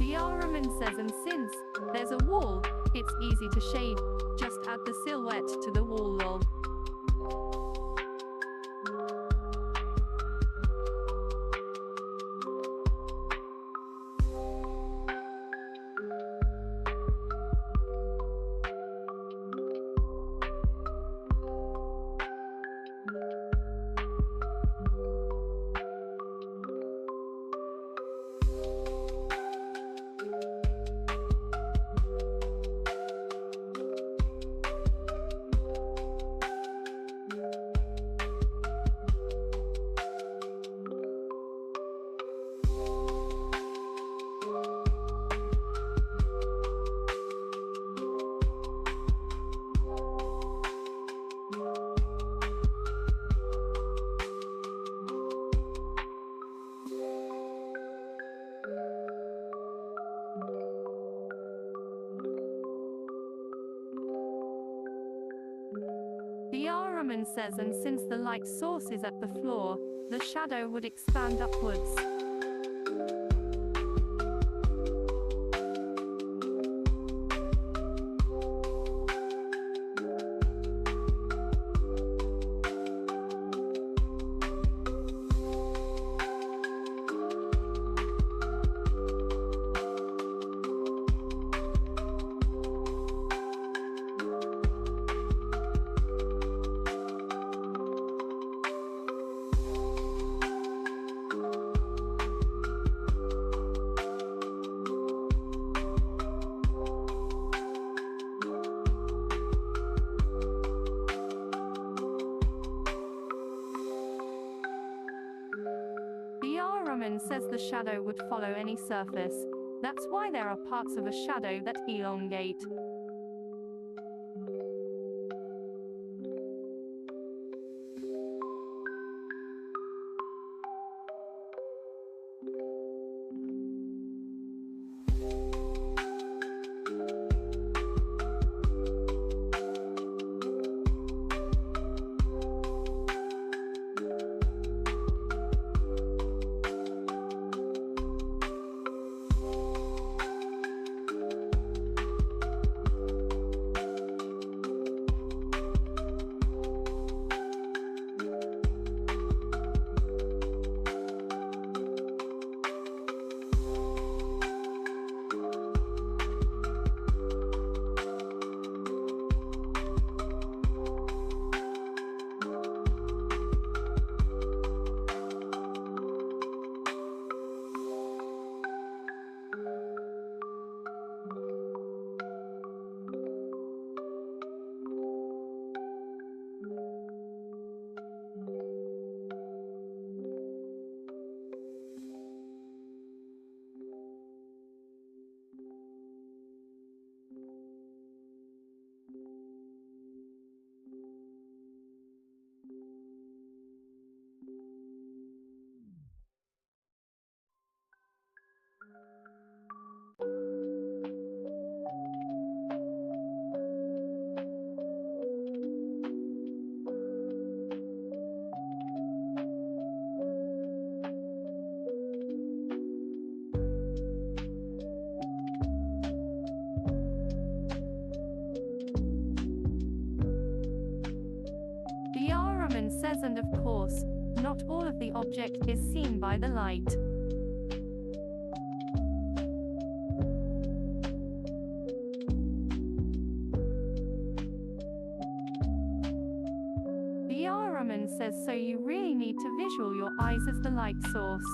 Brruhmine says and since there's a wall, it's easy to shade, just add the silhouette to the wall lol. Brruhmine says and since the light source is at the floor, the shadow would expand upwards. says the shadow would follow any surface. That's why there are parts of a shadow that elongate. Brruhmine says, and of course, not all of the object is seen by the light. Brruhmine says, so you really need to visual your eyes as the light source.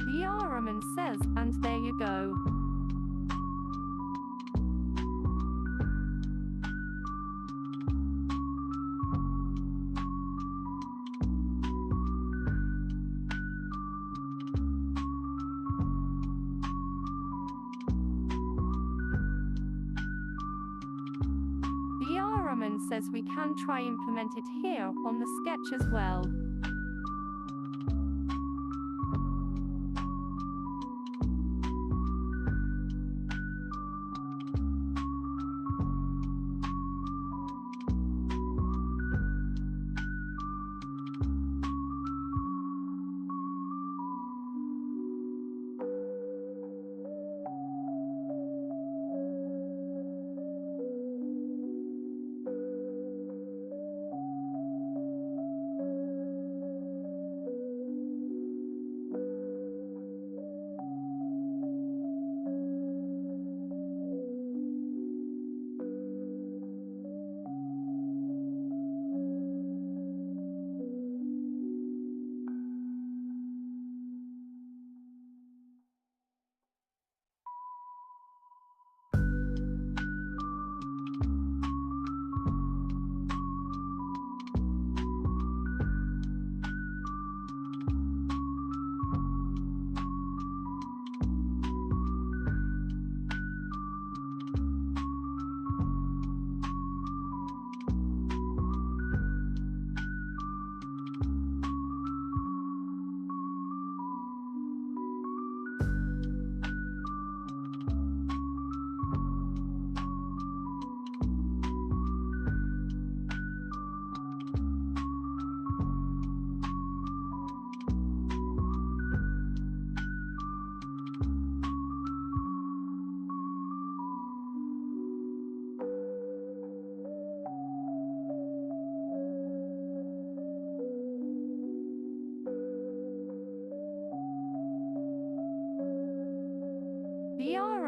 Brruhmine says, and there you go. Brruhmine says we can try implement it here on the sketch as well.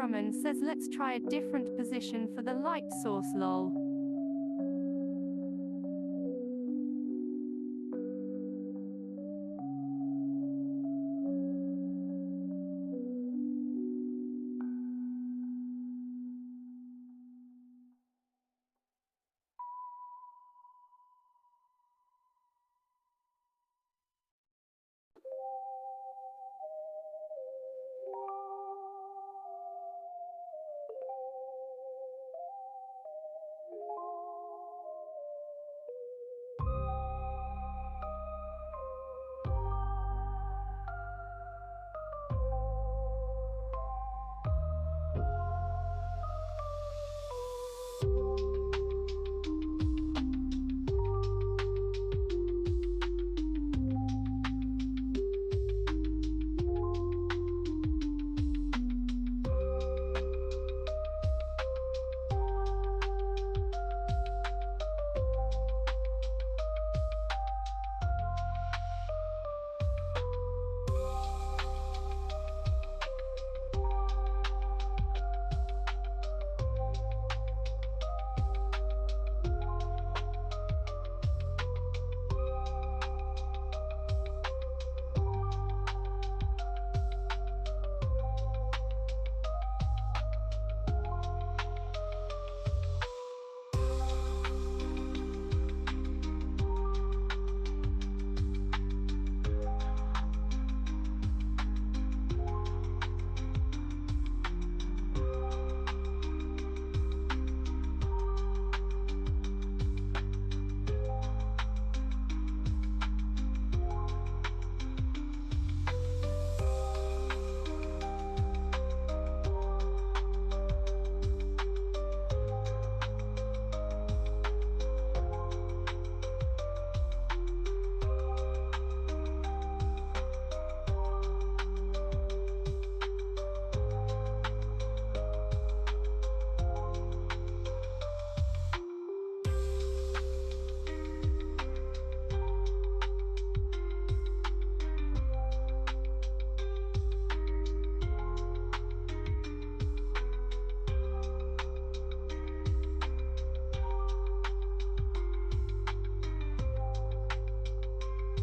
Brruhmine says let's try a different position for the light source lol.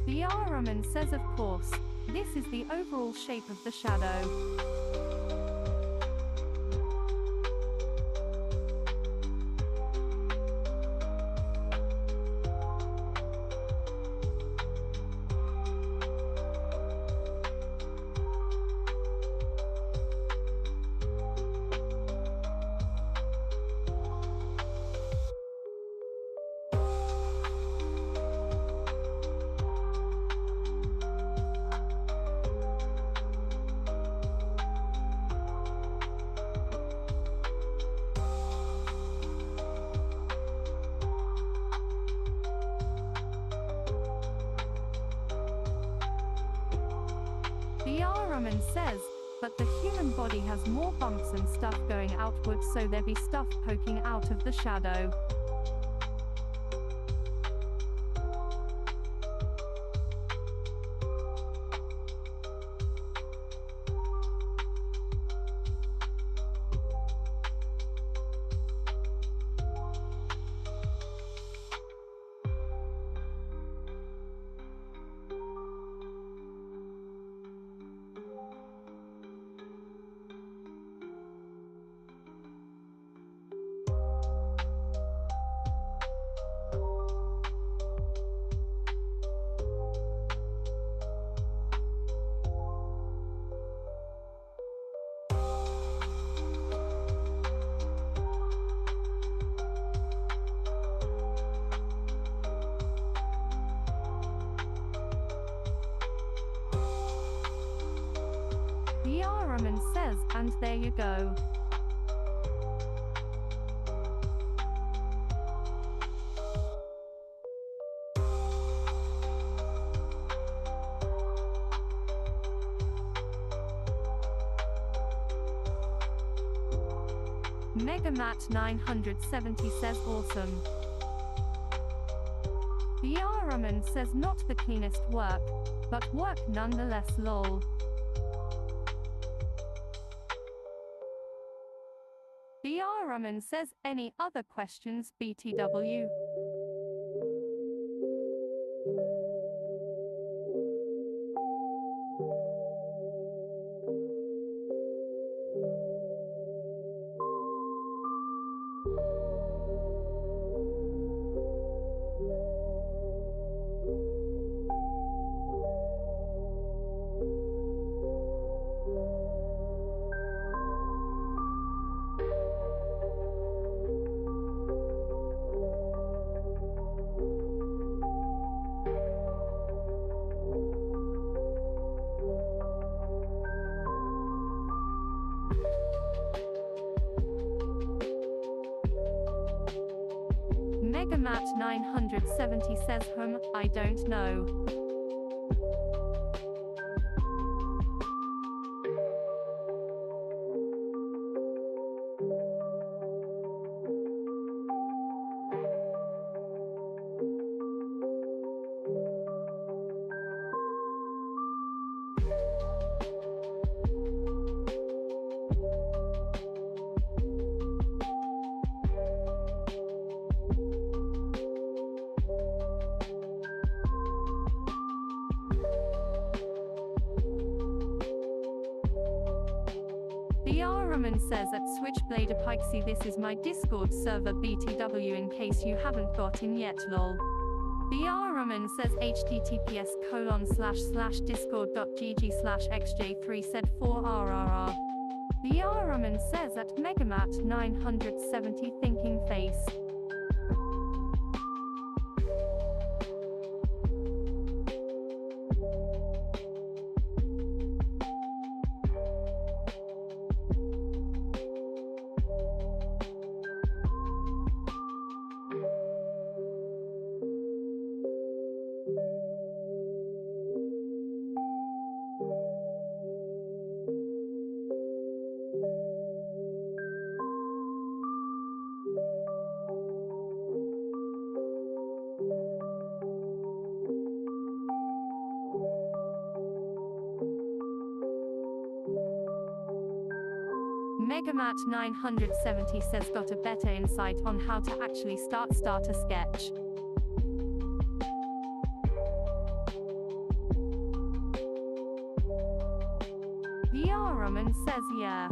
Brruhmine says of course, this is the overall shape of the shadow. Brruhmine says, but the human body has more bumps and stuff going outwards, so there be stuff poking out of the shadow. Brruhmine says, and there you go. Megamat 970 says awesome. Brruhmine says not the cleanest work, but work nonetheless lol. Brruhmine says, any other questions, BTW? Megamat 970 says, I don't know. Brruhmine says at Switchblade Apixie, this is my Discord server BTW in case you haven't got in yet lol. Brruhmine says https://discord.gg/xj3 said 4rrr. Brruhmine says at Megamat 970 thinking face. Megamat 970 says got a better insight on how to actually start a sketch. Brruhmine says yeah.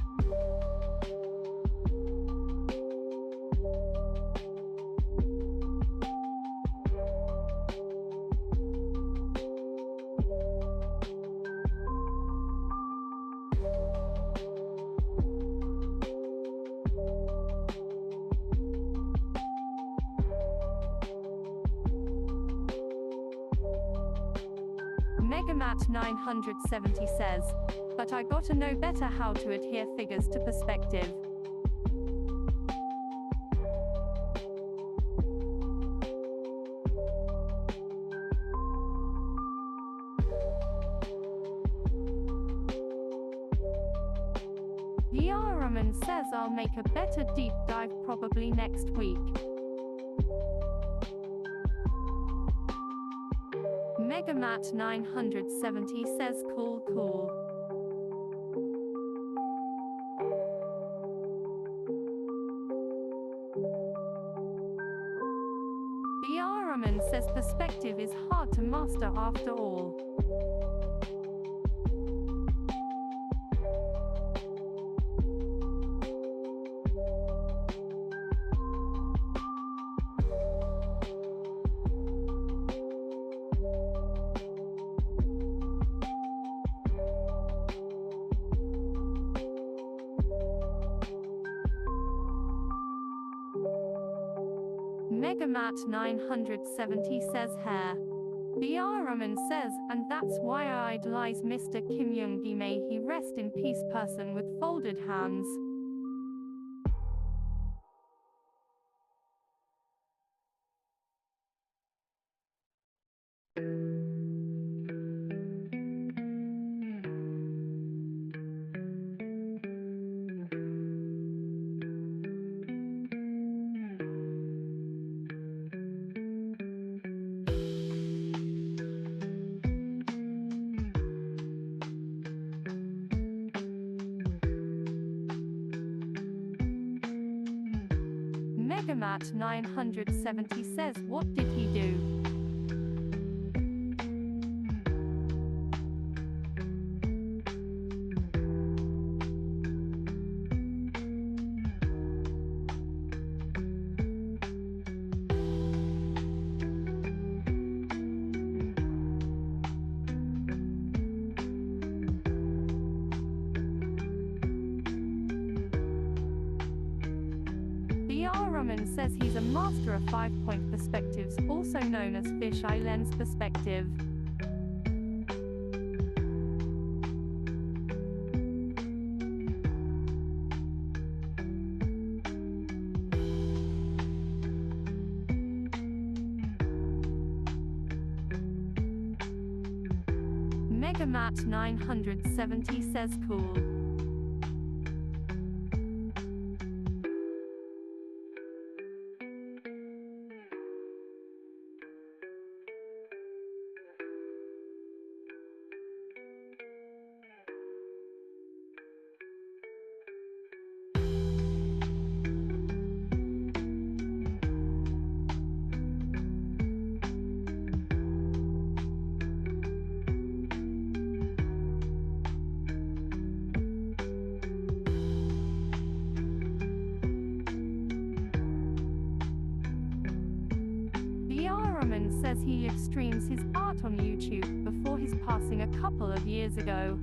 Megamat 970 says, but I gotta know better how to adhere figures to perspective. Brruhmine says I'll make a better deep dive probably next week. Megamat 970 says cool. Brruhmine says perspective is hard to master after all. Megamat 970 says hair. Brruhmine says, and that's why I idolize Mr. Kim Young-gi, may he rest in peace, person with folded hands. Megamat 970 says, what did he do? Brruhmine says he's a master of 5-point perspectives, also known as fisheye lens perspective. Megamat 970 says cool. Brruhmine says he live streams his art on YouTube before his passing a couple of years ago.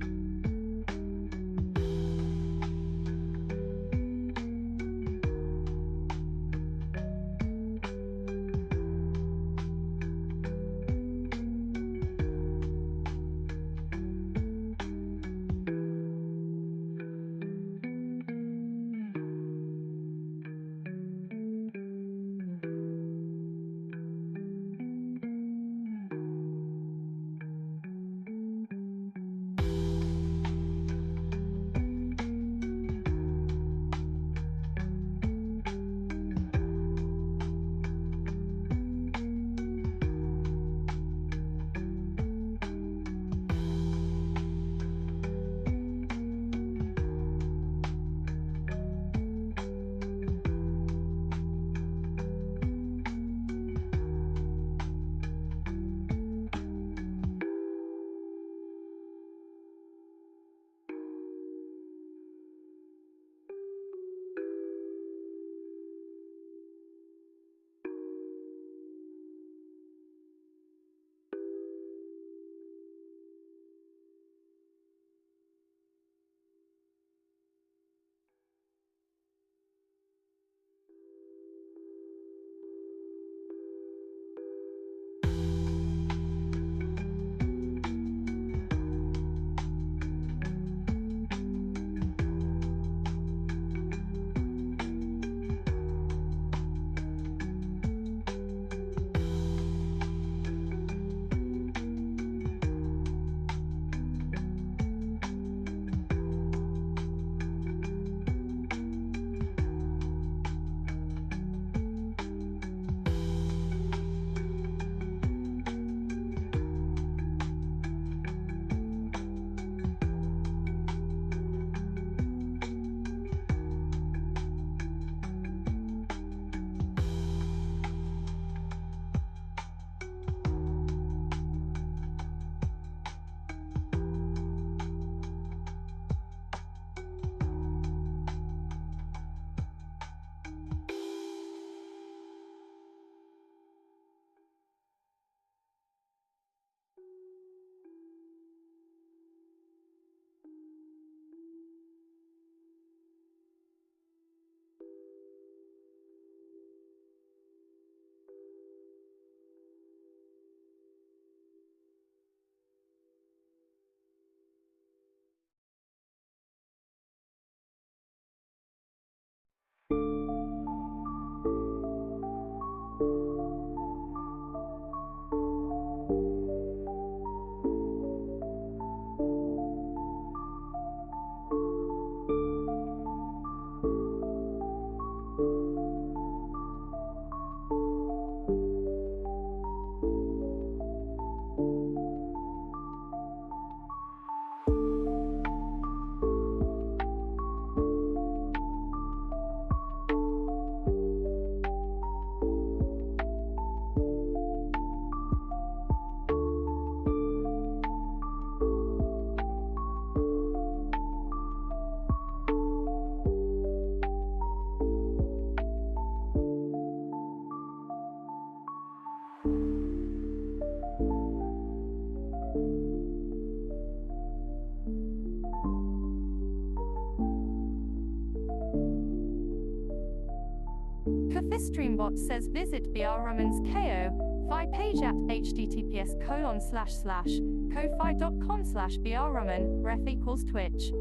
This streambot says visit Brruhmine's KO-Fi page at https://ko-fi.com/Brruhmine, ref equals Twitch.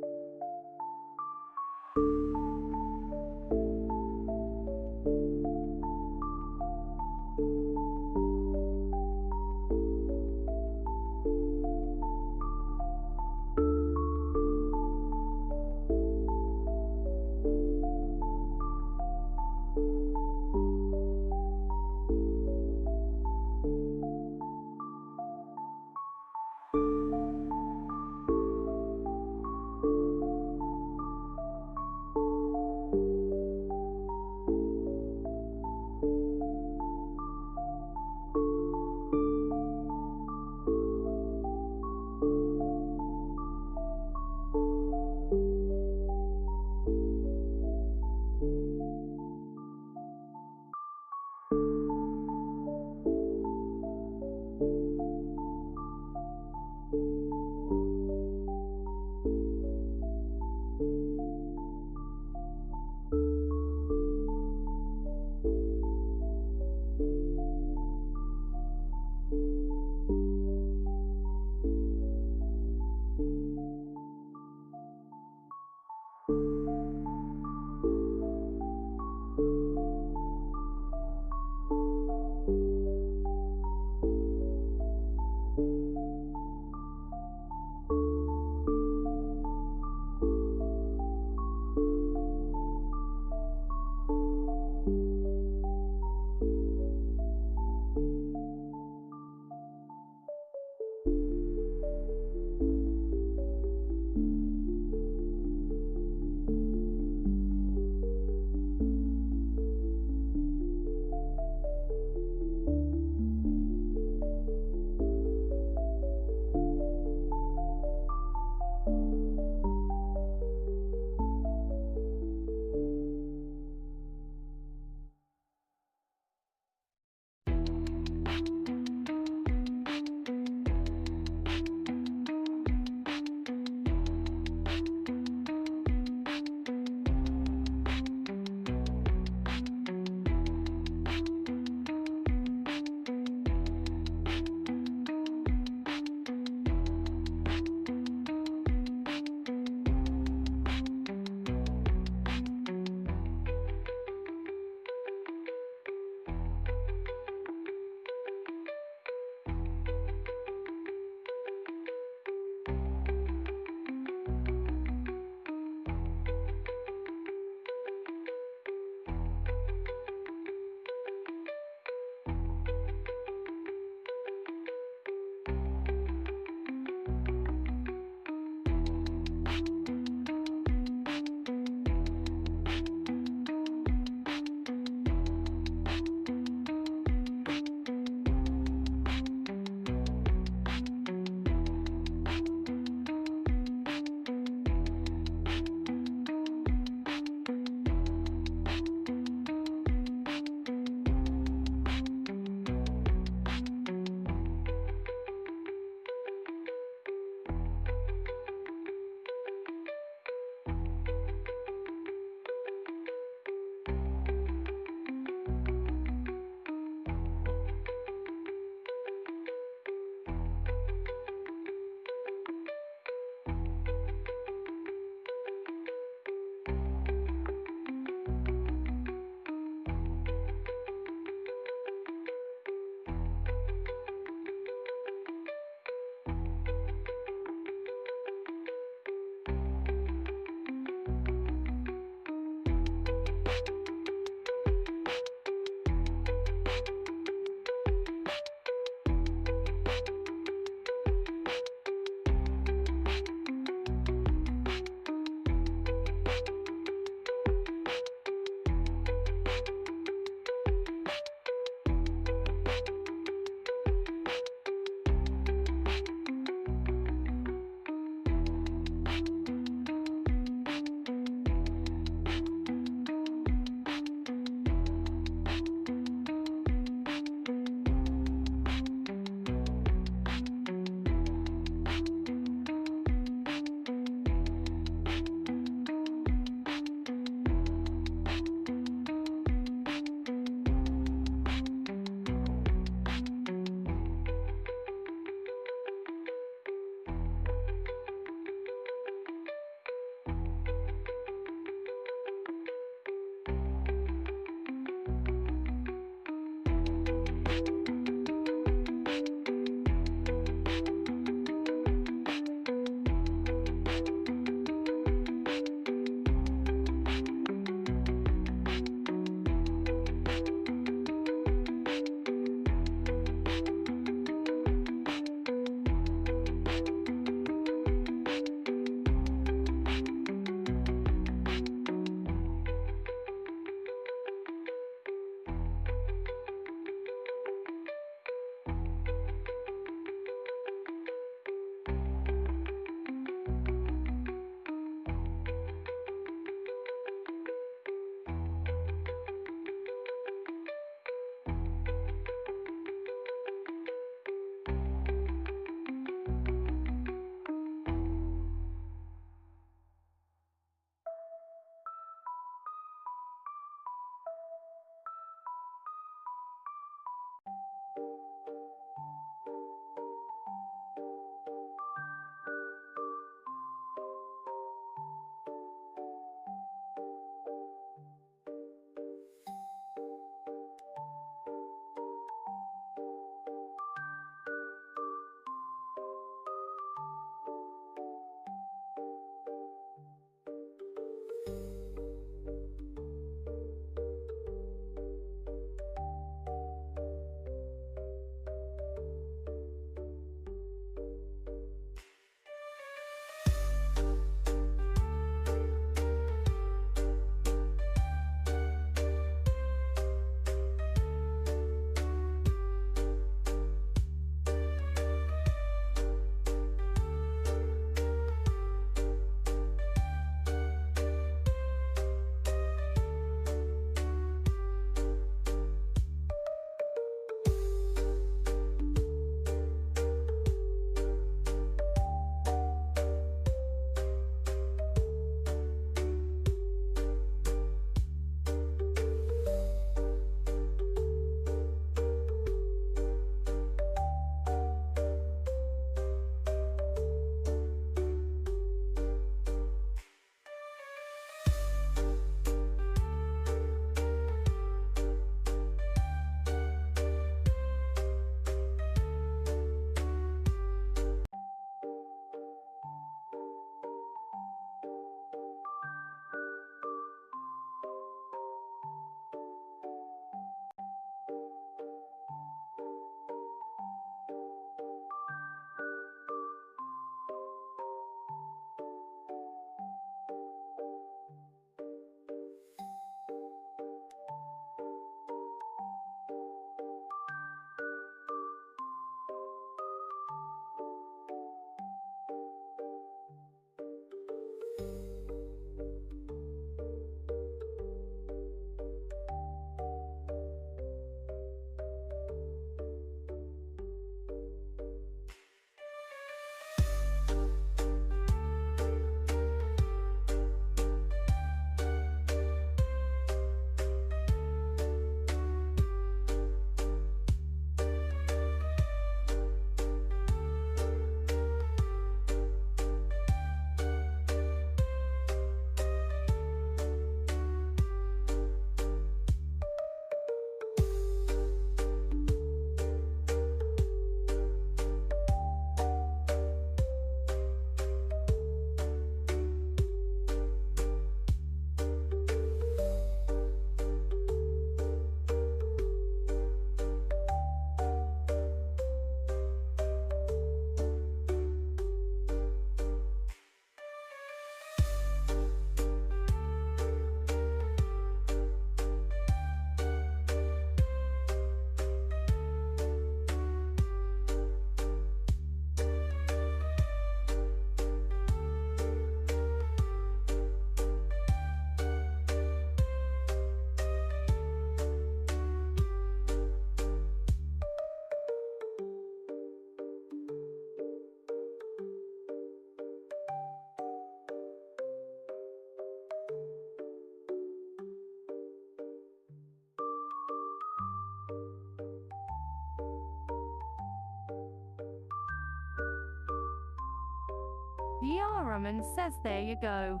Brruhmine says there you go.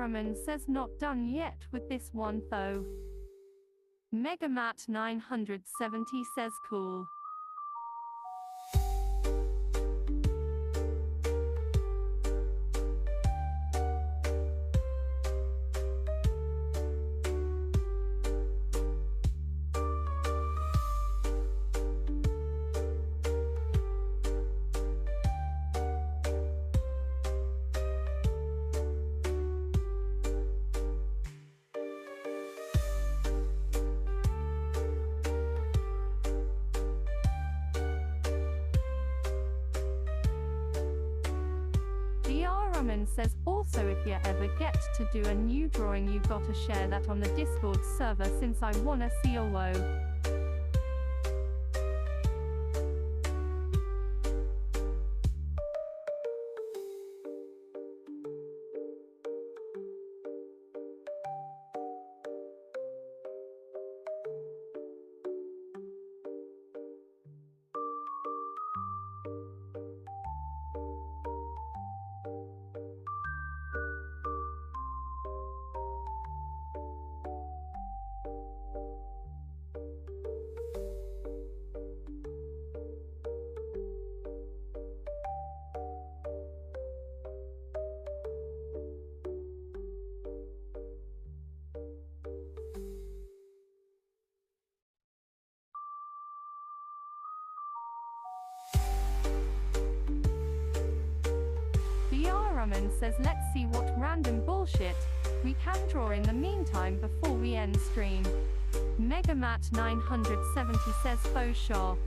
Brruhmine says not done yet with this one though. Megamat 970 says cool. Brruhmine says also if you ever get to do a new drawing you gotta share that on the Discord server since I wanna see a woe. Brruhmine says let's see what random bullshit we can draw in the meantime before we end stream. Megamat 970 says faux sure.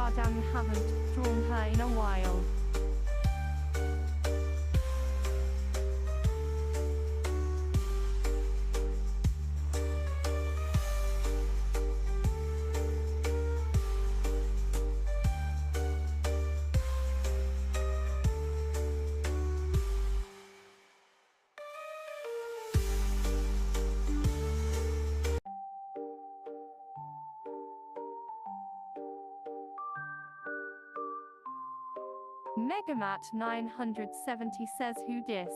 far down and haven't drawn her in a while. Megamat 970 says who dis?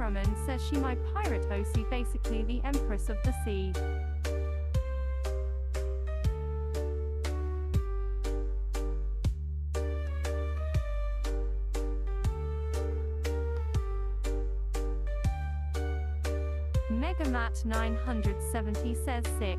Brruhmine says she my pirate OC, basically the Empress of the Sea. Megamat 970 says sick.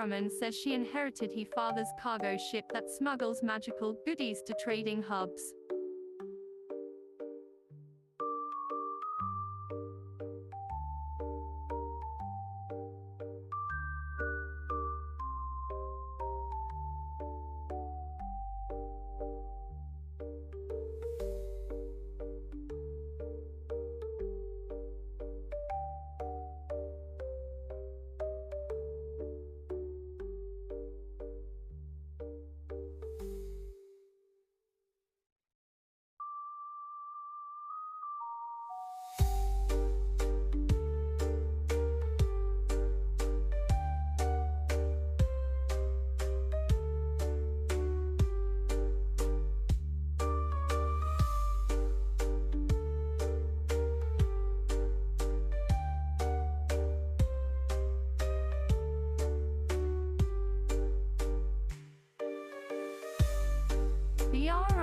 Brruhmine says she inherited her father's cargo ship that smuggles magical goodies to trading hubs.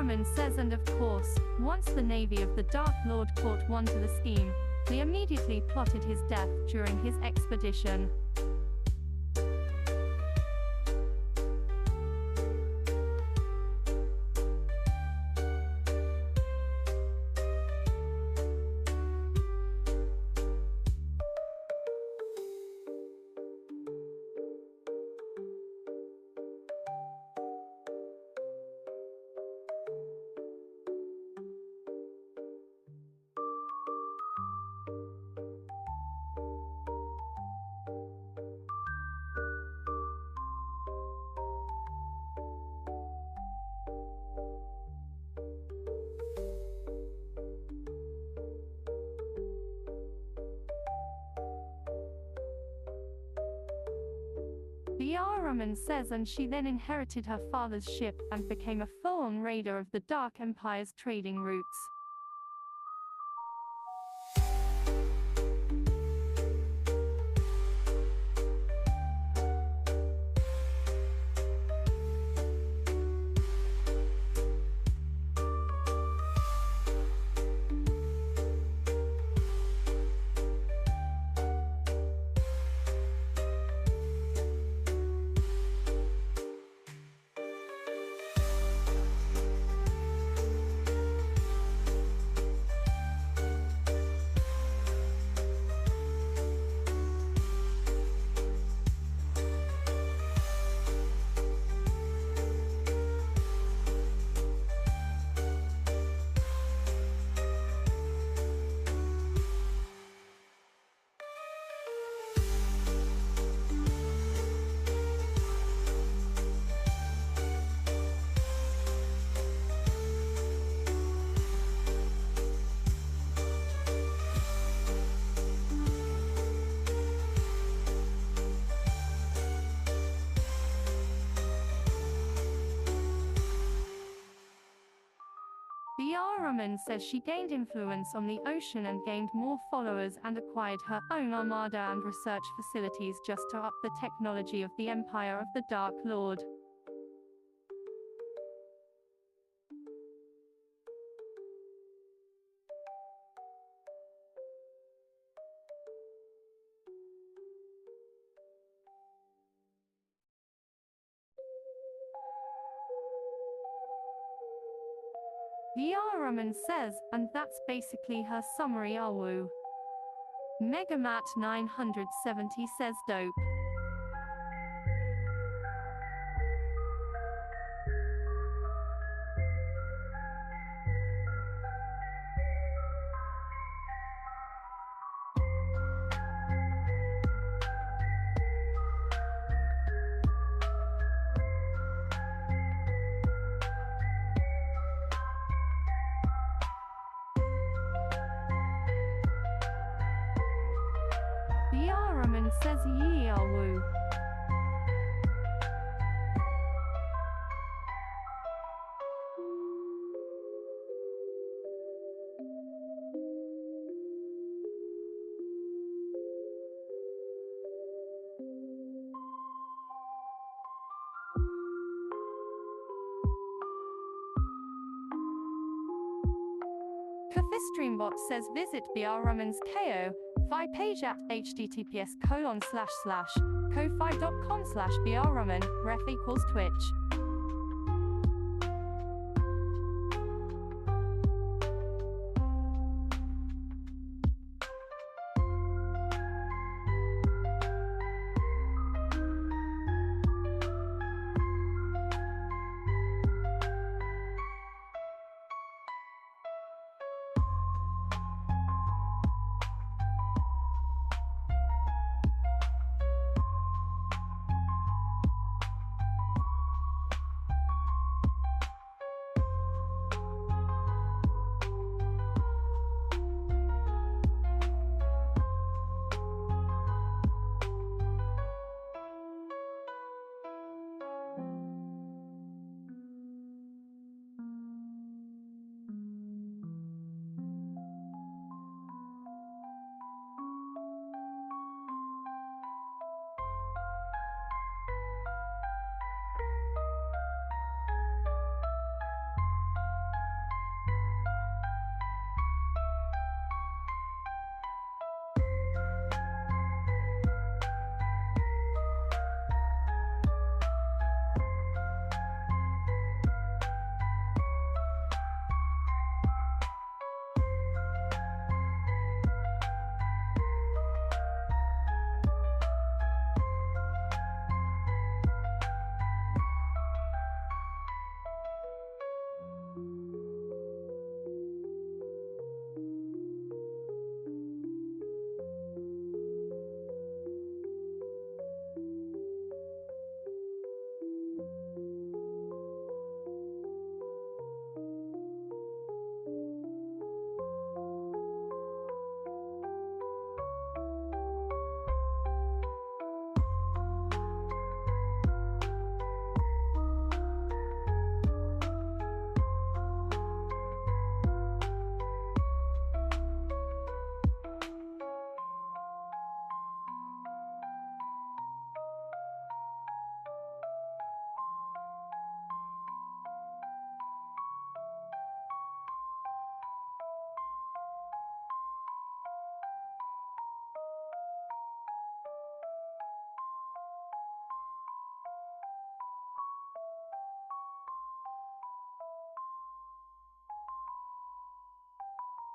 Brruhmine says, and of course, once the navy of the Dark Lord caught one to the scheme, they immediately plotted his death during his expedition. Brruhmine says, and she then inherited her father's ship and became a full-on raider of the Dark Empire's trading routes. Brruhmine says she gained influence on the ocean and gained more followers and acquired her own armada and research facilities just to up the technology of the Empire of the Dark Lord. Brruhmine says, and that's basically her summary. Awu. Megamat 970 says dope. Brruhmine says yee awu. Streambot says visit Brruhmine's KO Fi page at https://ko5.com/Brruhmine ref equals Twitch.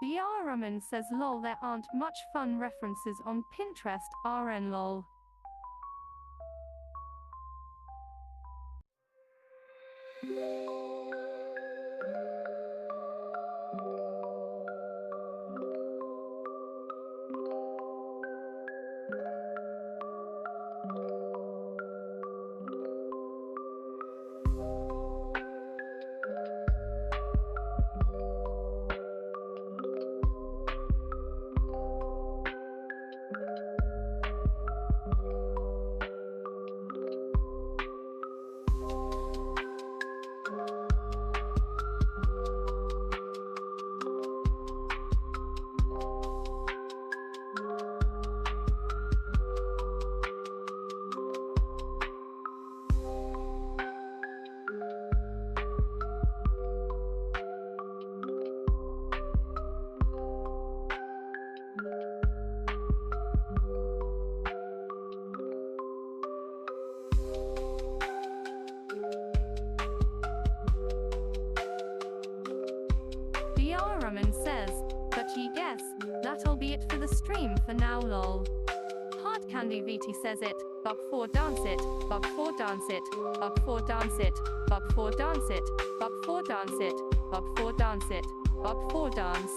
Brruhmine says lol, there aren't much fun references on Pinterest, RN lol. stream for now lol. Hard Candy VT says it, Bob 4 dance it, Bob 4 dance it, Bob 4 dance it, Bob 4 dance it, Bob 4 dance it, Bob 4 dance it, Bob 4 dance.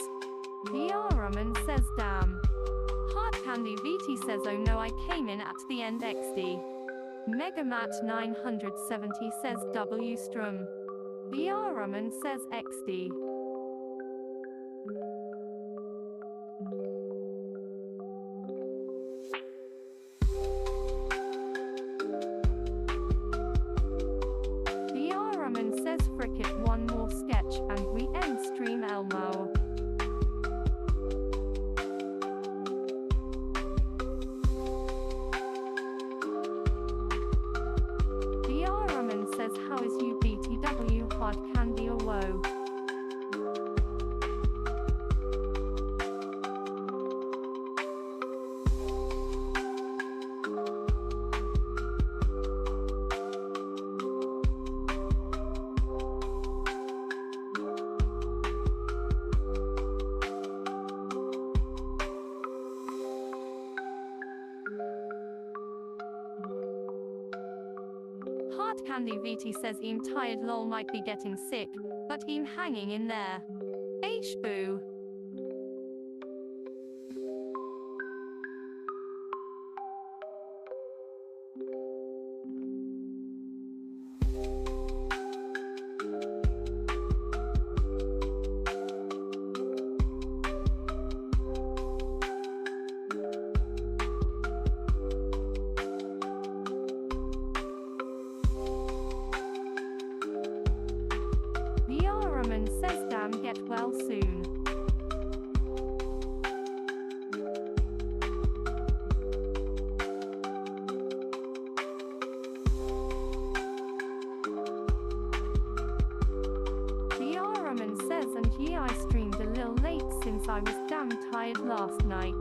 Brruhmine says damn. Hard Candy VT says oh no I came in at the end XD. Megamat 970 says W Strum. Brruhmine says XD. Brruhmine says frick it one more sketch and we end stream Elmo. Brruhmine says how is you BTW Hard Candy or woe? Hard Candy VT says I'm tired lol might be getting sick, but I'm hanging in there. H boo. Brruhmine says damn get well soon. Brruhmine says and yeah I streamed a little late since I was damn tired last night.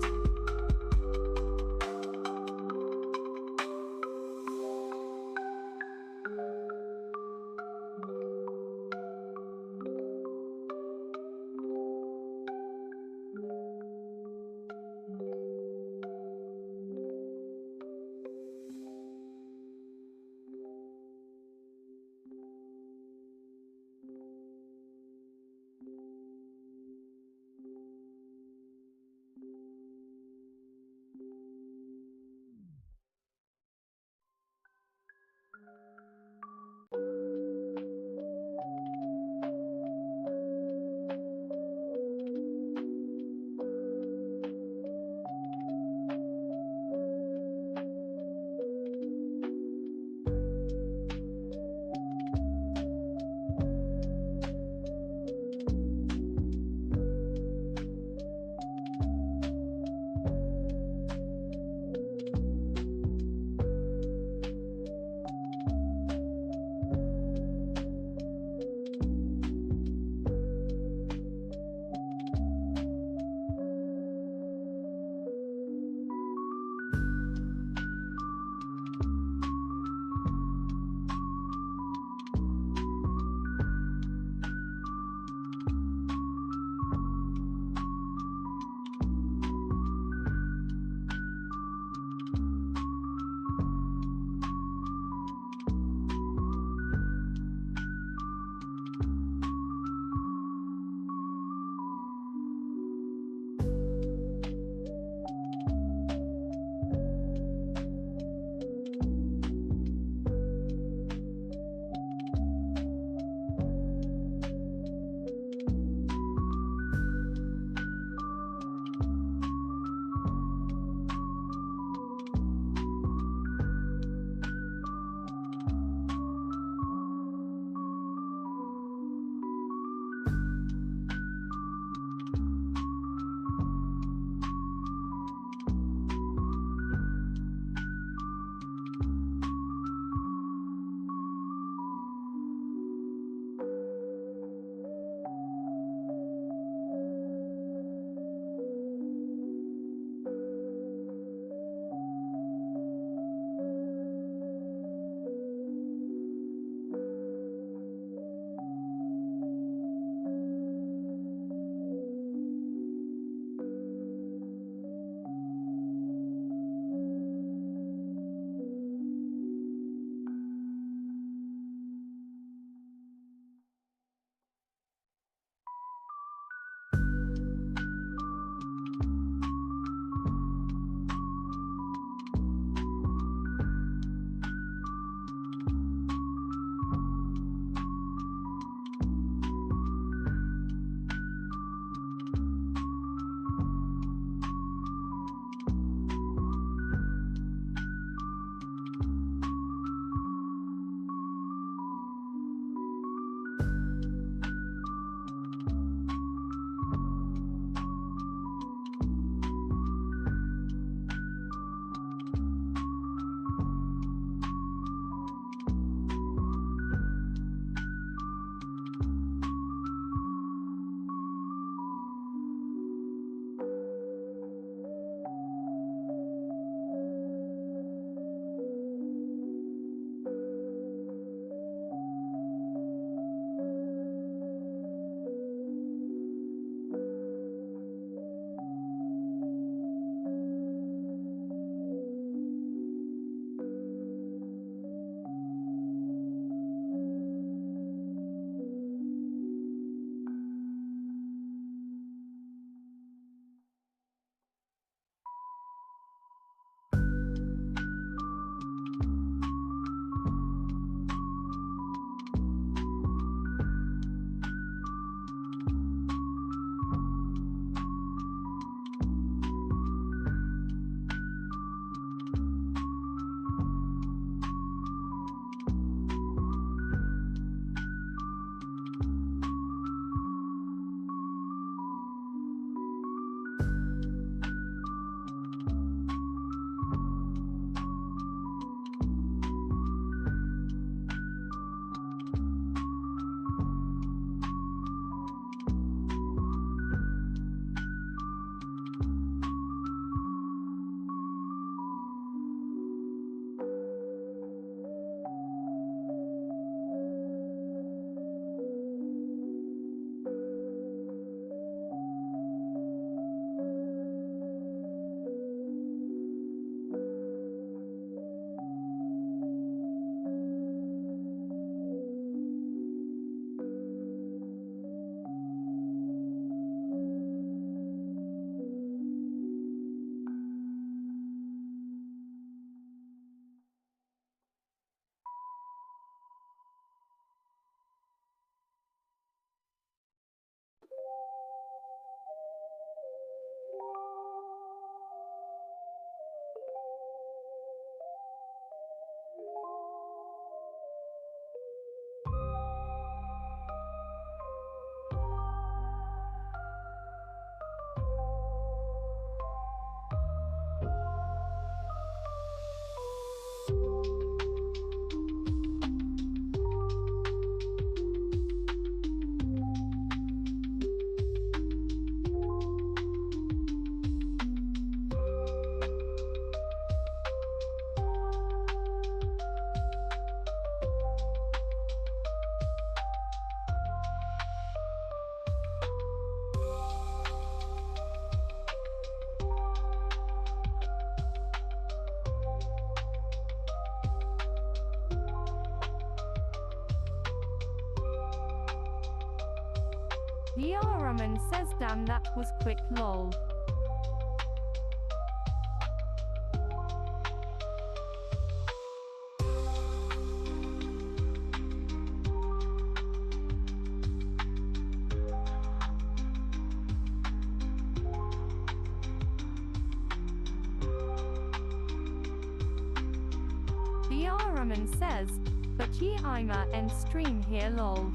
Brruhmine says damn that was quick lol. Brruhmine says, but ye I'm a end stream here lol.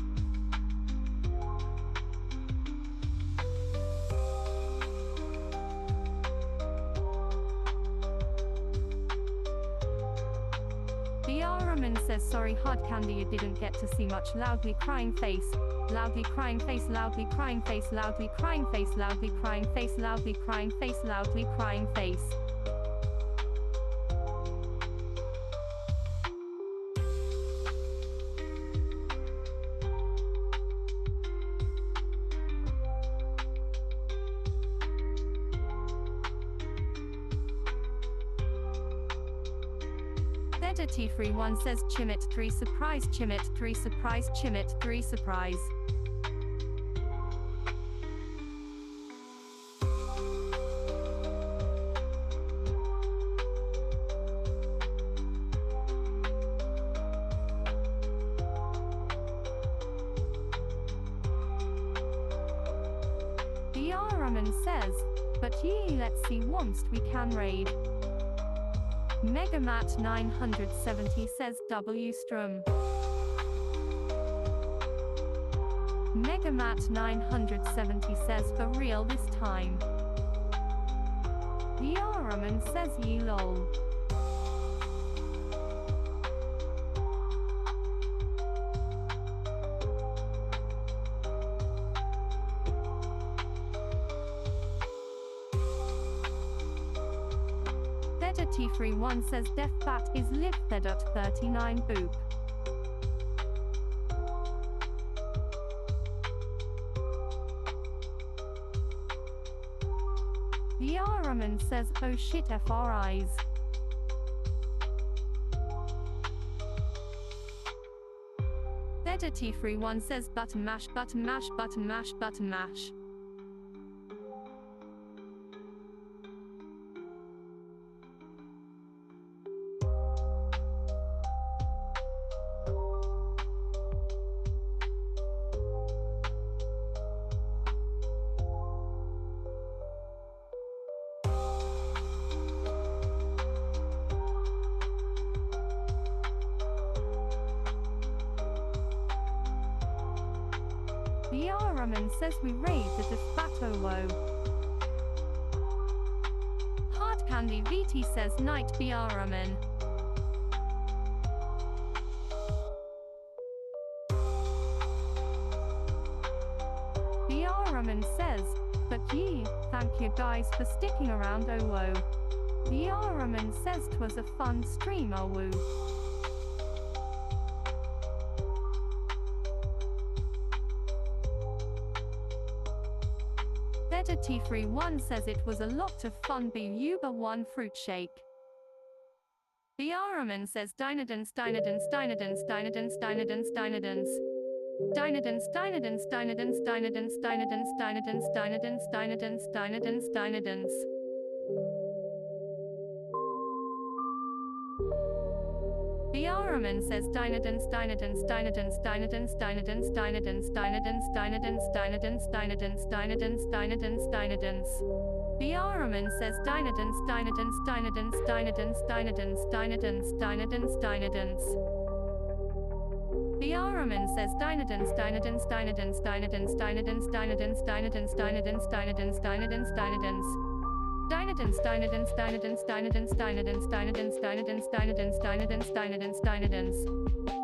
Brruhmine says sorry hard candy you didn't get to see much loudly crying face. Loudly crying face, loudly crying face, loudly crying face, loudly crying face, loudly crying face, loudly crying face. T31 says Chimit 3 surprise Chimit 3 surprise Chimit 3 surprise. Brruhmine says, but ye let's see wonst we can raid. Megamat 970 says W Strum. Megamat 970 says for real this time. Brruhmine says ye lol. T31 says Def Bat is live fed at 39 boop. Brruhmine says oh shit FRIs. T31 says button mash button mash button mash button mash. Brruhmine says we raid the Defato woe. Hard Candy VT says night Brruhmine. Brruhmine says, but ye, thank you guys for sticking around oh woe. Brruhmine says 'twas a fun stream oh woo. T31 says it was a lot of fun Buba 1 fruit shake. Brruhmine says Dynadance Dynadance Dynadance Dynadance Dynadance Dynadance Dynadance Dynadance Dynadance Dynadance Dynadance Dynadance Dynadance Dynadance Dynadance Dynadance. Brruhmine says Dynadance Dynadance Dynadance Dynadance Dynadance Dynadance Dynadance Dynadance Dynadance Dynadance Dynadance Dynadance Dynadance. Brruhmine says Dynadance Dynadance Dynadance Dynadance Dynadance Dynadance Dynadance Dynadance. Brruhmine says Dynadance Dynadance Dynadance Dynadance Dynadance Dynadance Dynadance Dynadance Dynadance Dynadance Dynadance. Dynadance Dynadance Dynadance Dynadance Dynadance Dynadance Dynadance Dynadance Dynadance Dynadance Dynadance.